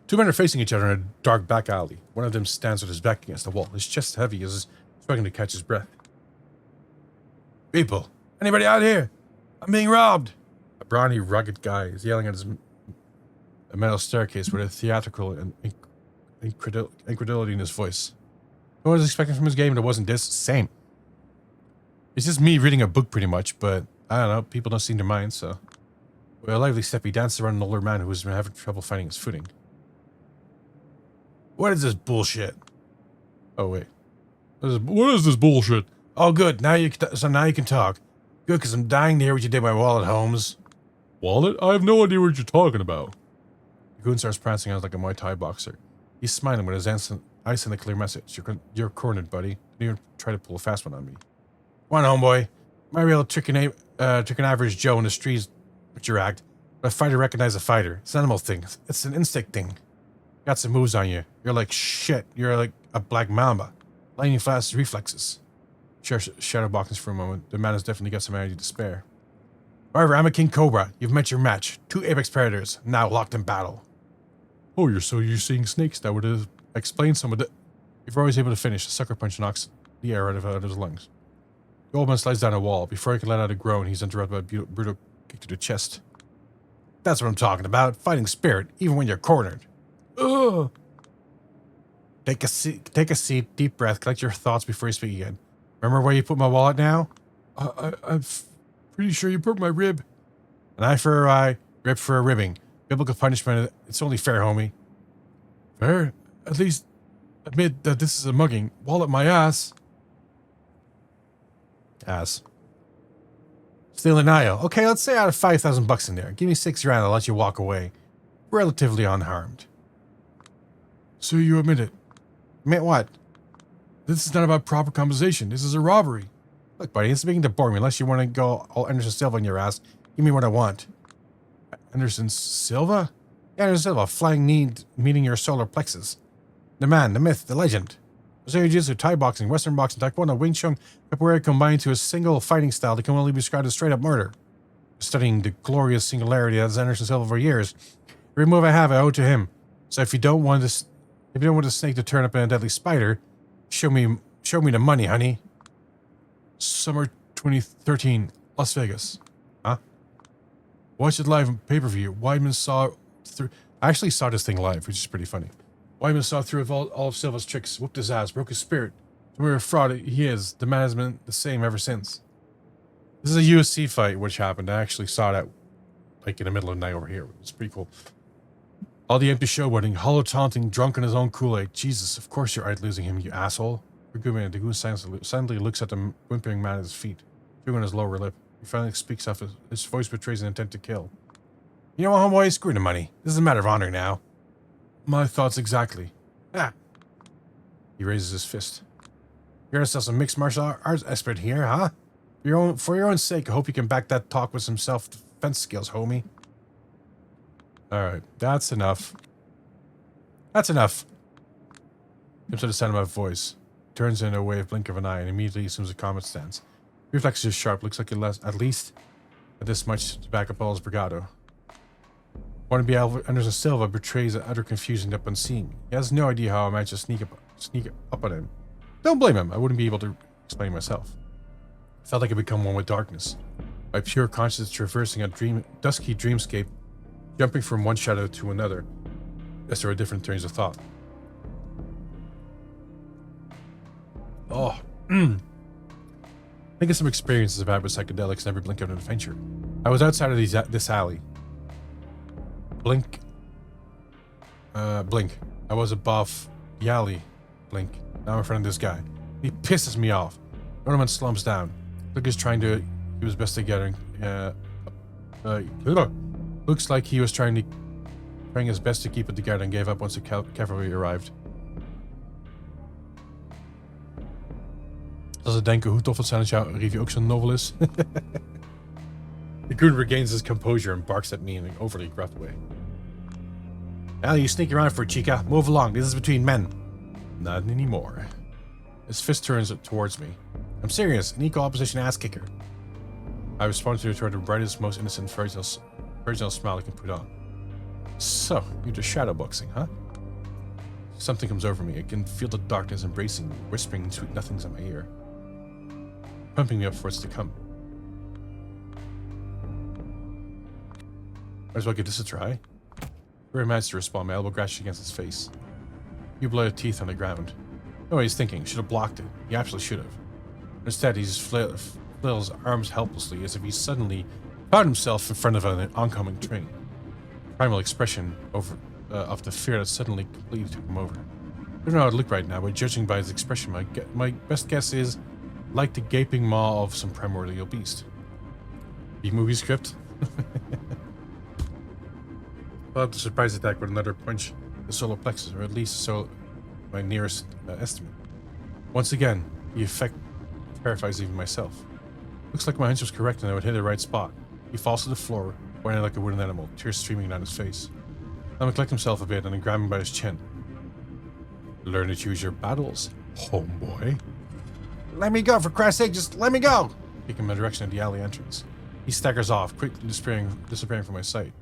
Two men are facing each other in a dark back alley. One of them stands with his back against the wall, his chest heavy as he's struggling to catch his breath. People, anybody out here? I'm being robbed! A brawny, rugged guy is yelling at a metal staircase with a theatrical and incredulity in his voice. No one was expecting from his game that wasn't this. Same. It's just me reading a book pretty much, but I don't know, people don't seem to mind, so. With a lively step, he dances around an older man who was having trouble finding his footing. What is this bullshit? Oh, wait. What is this bullshit? Oh, good. Now you can talk. Good, because I'm dying to hear what you did with my wallet, Holmes. Wallet? I have no idea what you're talking about. The goon starts prancing out like a Muay Thai boxer. He's smiling with his ice and a clear message. You're cornered, buddy. Don't even try to pull a fast one on me. Come on, homeboy. My real chicken average Joe in the streets with your act. But a fighter recognizes a fighter. It's an animal thing. It's an instinct thing. Got some moves on you. You're like shit. You're like a black mamba. Lightning fast reflexes. Shadow boxes for a moment. The man has definitely got some energy to spare. However, I'm a King Cobra. You've met your match. Two apex predators, now locked in battle. Oh, you're seeing snakes. That would explain some of the... If you're always able to finish, a sucker punch knocks the air out of his lungs. The old man slides down a wall. Before he can let out a groan, he's interrupted by a brutal kick to the chest. That's what I'm talking about. Fighting spirit, even when you're cornered. Ugh. Take a seat, deep breath, collect your thoughts before you speak again. Remember where you put my wallet now? I'm pretty sure you broke my rib. An eye for an eye, rib for a ribbing. Biblical punishment, it's only fair, homie. Fair? At least admit that this is a mugging. Wallet my ass. Ass. Still in aisle. Okay, let's say I have 5,000 bucks in there. Give me 6 grand, I'll let you walk away. Relatively unharmed. So you admit it? Admit what? This is not about proper compensation. This is a robbery. Look, buddy, it's beginning to bore me. Unless you want to go all Anderson Silva in your ass, give me what I want. Anderson Silva? Yeah, Anderson Silva, flying knee meeting your solar plexus. The man, the myth, the legend. Brazilian Jiu-Jitsu, Thai boxing, Western boxing, Taekwondo, Wing Chun, Capoeira combined to a single fighting style that can only be described as straight-up murder. Studying the glorious singularity as Anderson Silva for years, every move I have, I owe to him. So if you don't want a snake to turn up in a deadly spider, show me the money, honey. Summer 2013, Las Vegas. Huh? Watch it live on pay-per-view. Weidman saw through. I actually saw this thing live, which is pretty funny. Wyman saw through all of Silva's tricks, whooped his ass, broke his spirit. We're a fraud he is. The man has been the same ever since. This is a UFC fight which happened. I actually saw that like in the middle of the night over here. It's pretty cool. All the empty showboating, hollow taunting, drunk on his own Kool-Aid. Jesus, of course you're out losing him, you asshole. For good man, the goose silently looks at the whimpering man at his feet, chewing on his lower lip. He finally speaks up. His voice betrays an intent to kill. You know what, homeboy? Screw the money. This is a matter of honor now. My thoughts exactly. Ah. He raises his fist. You're gonna sell some mixed martial arts expert here, huh? For your own sake, I hope you can back that talk with some self-defense skills, homie. Alright, that's enough. That's enough. Comes to the sound of my voice. Turns in a way of blink of an eye and immediately assumes a calm stance. Reflex is sharp, looks like at least this much to back up all his bravado. Wannabe Anderson Silva betrays an utter confusion up on seeing. He has no idea how I managed to sneak up on him. Don't blame him, I wouldn't be able to explain myself. I felt like I'd become one with darkness. My pure consciousness traversing a dusky dreamscape, jumping from one shadow to another, as there were different trains of thought. Oh, I think of some experiences I've had with psychedelics in every blink of an adventure. I was outside of this alley. Blink. Blink. I was above the alley. Blink. Now I'm in front of this guy. He pisses me off. Ornament slumps down. Look is trying to do his best to get looks like he was trying his best to keep it together and gave up once the cavalry arrived. Dat is het denken hoe tof het zijn als jouw review ook zo'n novel is. The goon regains his composure and barks at me in an overly gruff way. Well, you sneak around for it, chica. Move along. This is between men. Not anymore. His fist turns towards me. I'm serious. An equal opposition ass kicker. I respond to the brightest, most innocent, virginal smile I can put on. So, you're just shadowboxing, huh? Something comes over me. I can feel the darkness embracing me, whispering sweet nothings in my ear, pumping me up for what's to come. Might as well give this a try. Before I managed to respond, my elbow crashed against his face. Few blooded teeth on the ground. No, he's thinking. Should have blocked it. He absolutely should have. Instead, he just flails his arms helplessly as if he suddenly found himself in front of an oncoming train. Primal expression of the fear that suddenly completely took him over. I don't know how to look right now, but judging by his expression, my best guess is like the gaping maw of some primordial beast. B-movie script? I'll have to surprise attack with another punch the solar plexus, or at least so my nearest estimate. Once again, the effect terrifies even myself. Looks like my hunch was correct and I would hit the right spot. He falls to the floor, whining like a wooden animal, tears streaming down his face. Let him collect himself a bit and then grab him by his chin. Learn to choose your battles, homeboy. Let me go, for Christ's sake, just let me go! Kick him in the direction of the alley entrance. He staggers off, quickly disappearing from my sight.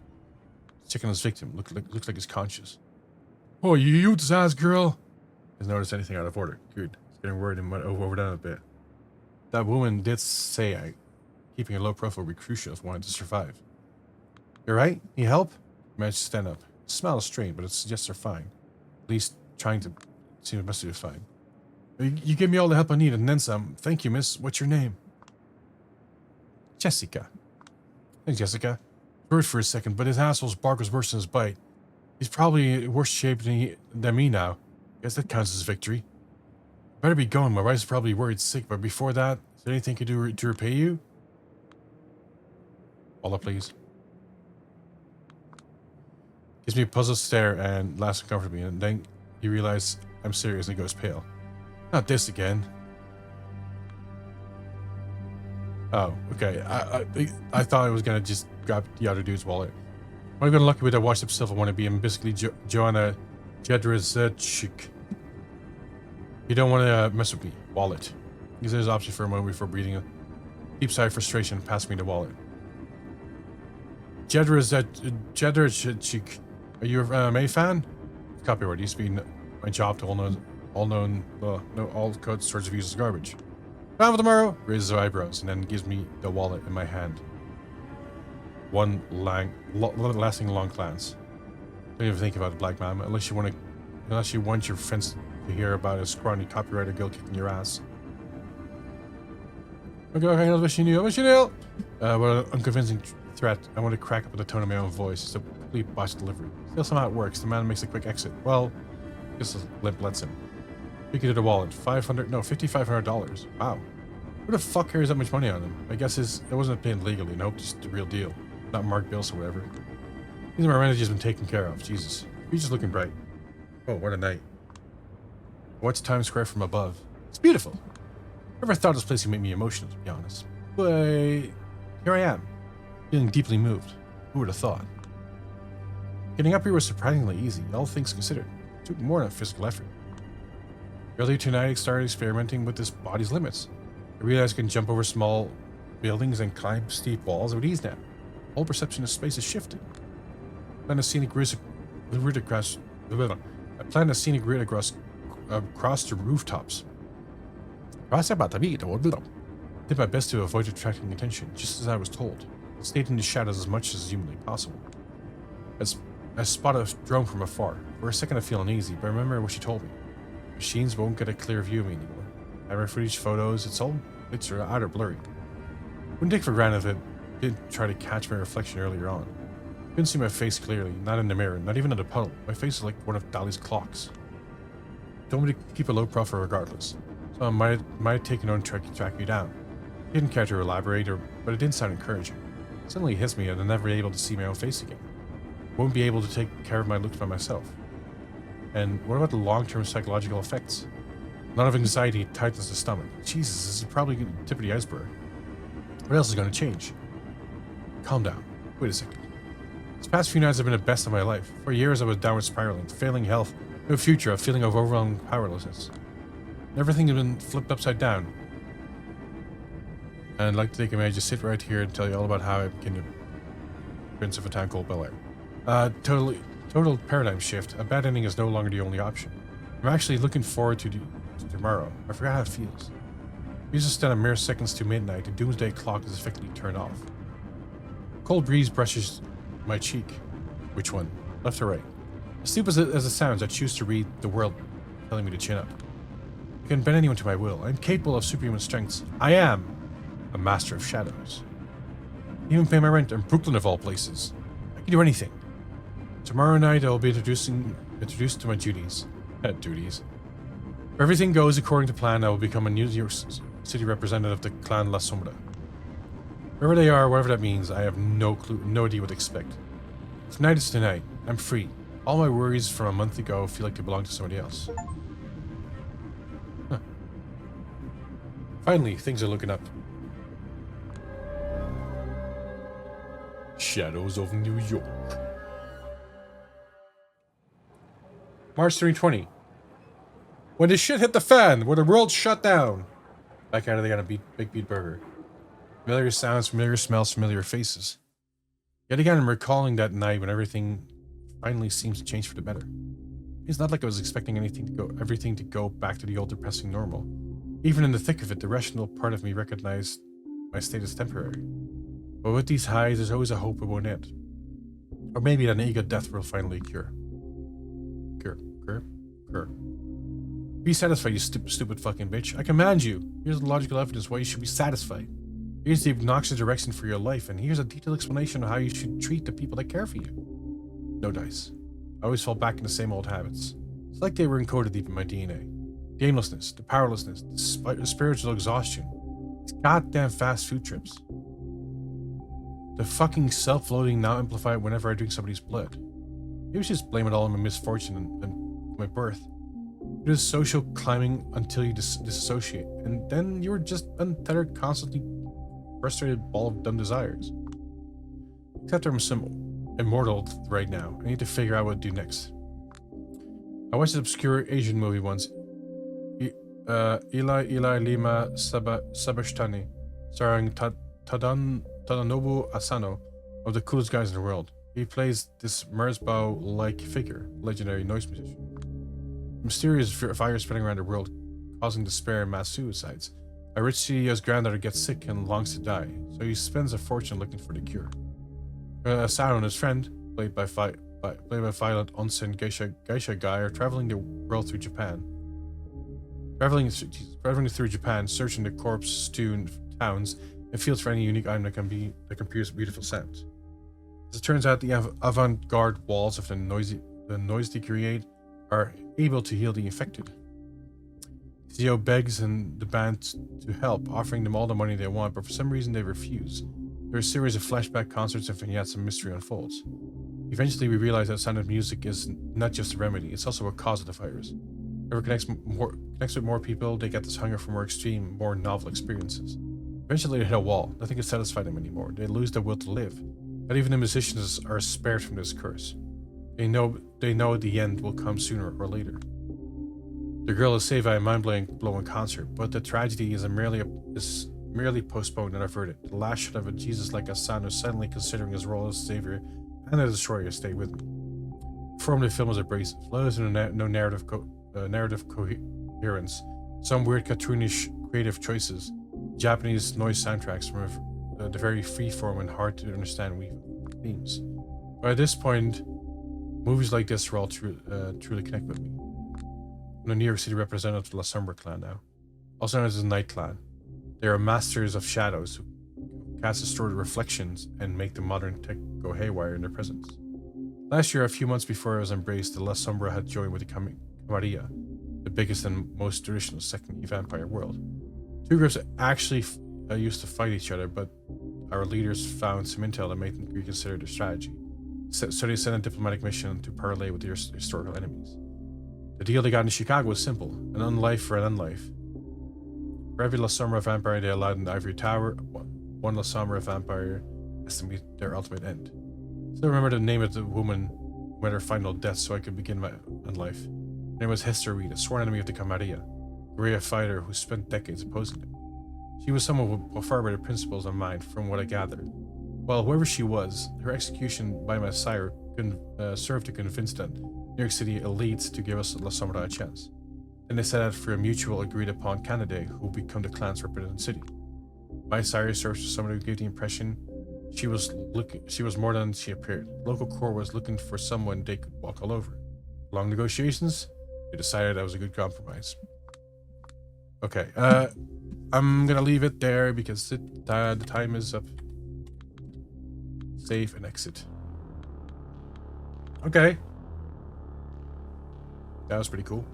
Checking his victim, looks like he's conscious. Oh, you this ass girl! Hasn't noticed anything out of order. Good. He's getting worried and went overdone a bit. That woman did say keeping a low profile would be crucial if wanted to survive. You alright? Need help? He managed to stand up. The smell is strained, but it suggests they're fine. At least trying to seem the best to be fine. You gave me all the help I need and then some. Thank you, miss. What's your name? Jessica. Thanks, Jessica. Bird for a second, but his asshole's bark was worse than his bite. He's probably in worse shape than me now. Guess that counts as victory. Better be going. My wife's probably worried sick, but before that, is there anything I could do to repay you? Wallet, please. Gives me a puzzled stare and laughs uncomfortably, and then he realizes I'm serious and he goes pale. Not this again. Oh, okay. I thought I was gonna just grab the other dude's wallet. When I got lucky with that washed up silver wannabe, I'm basically Joanna Jedrzejczyk. You don't want to mess with me. Wallet. He said his option for a moment before breathing a deep sigh of frustration and passed me the wallet. Jedrzejczyk. Are you a May fan? Copyright used to be my job to all code sorts of useless garbage. Found for tomorrow. Raises her eyebrows and then gives me the wallet in my hand. One lasting long glance. Don't even think about it, Black Mom, unless you want your friends to hear about a scrawny copywriter girl kicking your ass. Okay, I wish you knew. Well, unconvincing threat. I want to crack up with the tone of my own voice. It's a complete botched delivery. Still somehow it works. The man makes a quick exit. Well, this limp lets him. Pick it at a wallet. $5,500. Wow. Who the fuck carries that much money on him? I guess it wasn't obtained legally, and I hope it's the real deal. Not marked bills or whatever. These my rent has been taken care of. Jesus. Future's looking bright. Oh, what a night. What's Times Square from above? It's beautiful. Never thought this place would make me emotional, to be honest. But here I am, feeling deeply moved. Who would have thought? Getting up here was surprisingly easy, all things considered. It took more than physical effort. Earlier tonight, I started experimenting with this body's limits. I realized I can jump over small buildings and climb steep walls with ease now. Whole perception of space is shifting. I plan a scenic route across the rooftops. Did my best to avoid attracting attention, just as I was told. Stayed in the shadows as much as humanly possible. I spot a drone from afar. For a second I feel uneasy, but I remember what she told me. Machines won't get a clear view of me anymore. Camera footage, photos, it's either blurry. Wouldn't take for granted that it didn't try to catch my reflection earlier on. Couldn't see my face clearly, not in the mirror, not even in the puddle. My face was like one of Dali's clocks. Told me to keep a low profile regardless, so I might have taken on track you down. Didn't care to elaborate, but it didn't sound encouraging. Suddenly it hits me that I'm never able to see my own face again. Won't be able to take care of my looks by myself. And what about the long-term psychological effects? A lot of anxiety tightens the stomach. Jesus, this is probably the tip of the iceberg. What else is going to change? Calm down. Wait a second. These past few nights have been the best of my life. For years I was downward spiraling, failing health, no future, a feeling of overwhelming powerlessness. Everything has been flipped upside down. And I'd like to take a minute, just sit right here and tell you all about how I became the prince of a town called Bel Air. Total paradigm shift. A bad ending is no longer the only option. I'm actually looking forward to tomorrow. I forgot how it feels. We just stand a mere seconds to midnight. The doomsday clock is effectively turned off. A cold breeze brushes my cheek. Which one? Left or right? As stupid as it sounds, I choose to read the world telling me to chin up. I can bend anyone to my will. I'm capable of superhuman strengths. I am a master of shadows. Even pay my rent in Brooklyn of all places. I can do anything. Tomorrow night I will be introduced to my duties. If everything goes according to plan, I will become a New York City representative of the Clan La Sombra. Wherever they are, whatever that means, I have no clue, no idea what to expect. Tonight is tonight. I'm free. All my worries from a month ago feel like they belong to somebody else. Huh. Finally, things are looking up. Shadows of New York. March 320. When the shit hit the fan, when the world shut down. Back out of there on a big beat burger. Familiar sounds, familiar smells, familiar faces. Yet again, I'm recalling that night when everything finally seems to change for the better. It's not like I was expecting everything to go back to the old depressing normal. Even in the thick of it, the rational part of me recognized my state as temporary. But with these highs, there's always a hope it won't end. Or maybe that an ego death will finally cure. Cure. Be satisfied, you stupid fucking bitch. I command you. Here's the logical evidence why you should be satisfied. Here's the obnoxious direction for your life, and here's a detailed explanation of how you should treat the people that care for you. No dice. I always fall back into the same old habits. It's like they were encoded deep in my DNA. The aimlessness, the powerlessness, the spiritual exhaustion. These goddamn fast food trips. The fucking self-loathing now amplified whenever I drink somebody's blood. Maybe I should just blame it all on my misfortune and my birth. It is social climbing until you disassociate, and then you're just untethered, constantly frustrated ball of dumb desires. Except I'm some immortal right now. I need to figure out what to do next. I watched this obscure Asian movie once. Eli Lima Sabashtani, starring Tadanobu Asano, one of the coolest guys in the world. He plays this Merzbow-like figure, legendary noise musician. Mysterious fire spreading around the world, causing despair and mass suicides. A rich CEO's granddaughter gets sick and longs to die, so he spends a fortune looking for the cure. Asano and his friend, played by played by violent onsen geisha guy, are traveling the world through Japan. Traveling through Japan, searching the corpse-strewn towns and fields for any unique item that can produce beautiful sounds. As it turns out, the avant-garde walls of the noise they create are able to heal the infected. Zio begs the band to help, offering them all the money they want, but for some reason they refuse. There are a series of flashback concerts and vignettes and mystery unfolds. Eventually we realize that sound of music is not just a remedy, it's also a cause of the virus. Whoever connects with more people, they get this hunger for more extreme, more novel experiences. Eventually they hit a wall. Nothing can satisfy them anymore. They lose their will to live. Not even the musicians are spared from this curse. They know the end will come sooner or later. The girl is saved by a mind-blowing concert, but the tragedy is merely postponed and averted. The last shot of a Jesus-like Asano suddenly considering his role as savior and as destroyer stay with me. The form of the film is abrasive. There's no narrative coherence. Some weird cartoonish creative choices. Japanese noise soundtracks from the very free-form and hard to understand themes. But at this point, movies like this are all truly connect with me. I'm a New York City representative of the La Sombra clan now, also known as the Night Clan. They are masters of shadows who cast distorted reflections and make the modern tech go haywire in their presence. Last year, a few months before I was embraced, the La Sombra had joined with the Camarilla, the biggest and most traditional second vampire world. Two groups actually used to fight each other, but our leaders found some intel that made them reconsider their strategy. So they sent a diplomatic mission to parley with their historical enemies. The deal they got in Chicago was simple: an unlife for an unlife. For every La Sombra vampire they allowed in the Ivory Tower, one La Sombra vampire has to meet their ultimate end. Still remember the name of the woman who met her final death so I could begin my unlife. Her name was Hester Reed, a sworn enemy of the Camarilla, a guerrilla fighter who spent decades opposing them. She was someone with far better principles than mine, from what I gathered. Well, whoever she was, her execution by my sire served to convince the New York City elites to give us La Sombra a chance. Then they set out for a mutual agreed-upon candidate who would become the clan's representative city. My sire served as someone who gave the impression she was more than she appeared. The local court was looking for someone they could walk all over. Long negotiations, they decided that was a good compromise. Okay, I'm gonna leave it there because the time is up. Save and exit. Okay. That was pretty cool.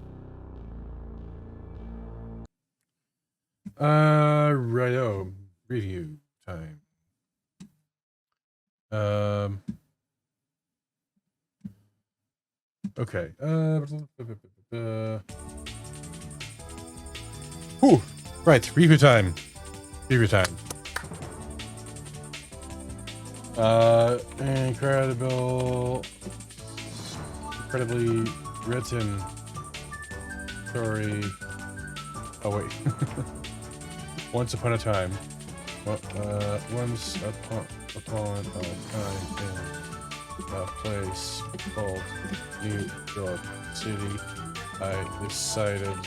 Righto. Review time. Okay. Whew. Right. Review time. Review time. Incredibly written story. Oh wait. Once upon a time. Once upon a time in a place called New York City, I decided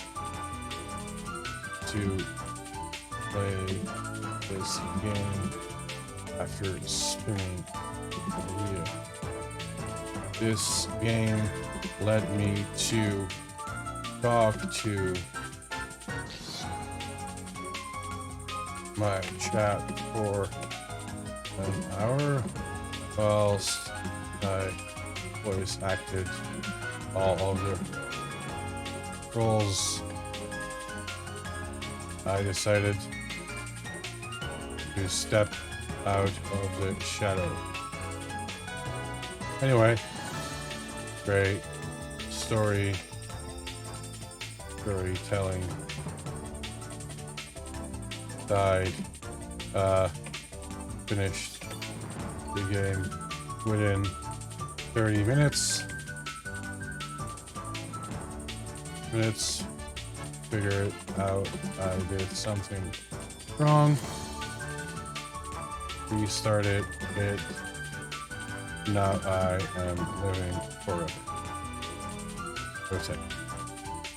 to play this game after spinning the wheel. This game led me to talk to my chat for an hour whilst I voice acted all of the roles. I decided to step out of the shadow. Anyway, great storytelling. Died. Finished the game within 30 minutes. Figured out I did something wrong. Restarted it. Now I am living forever. Okay.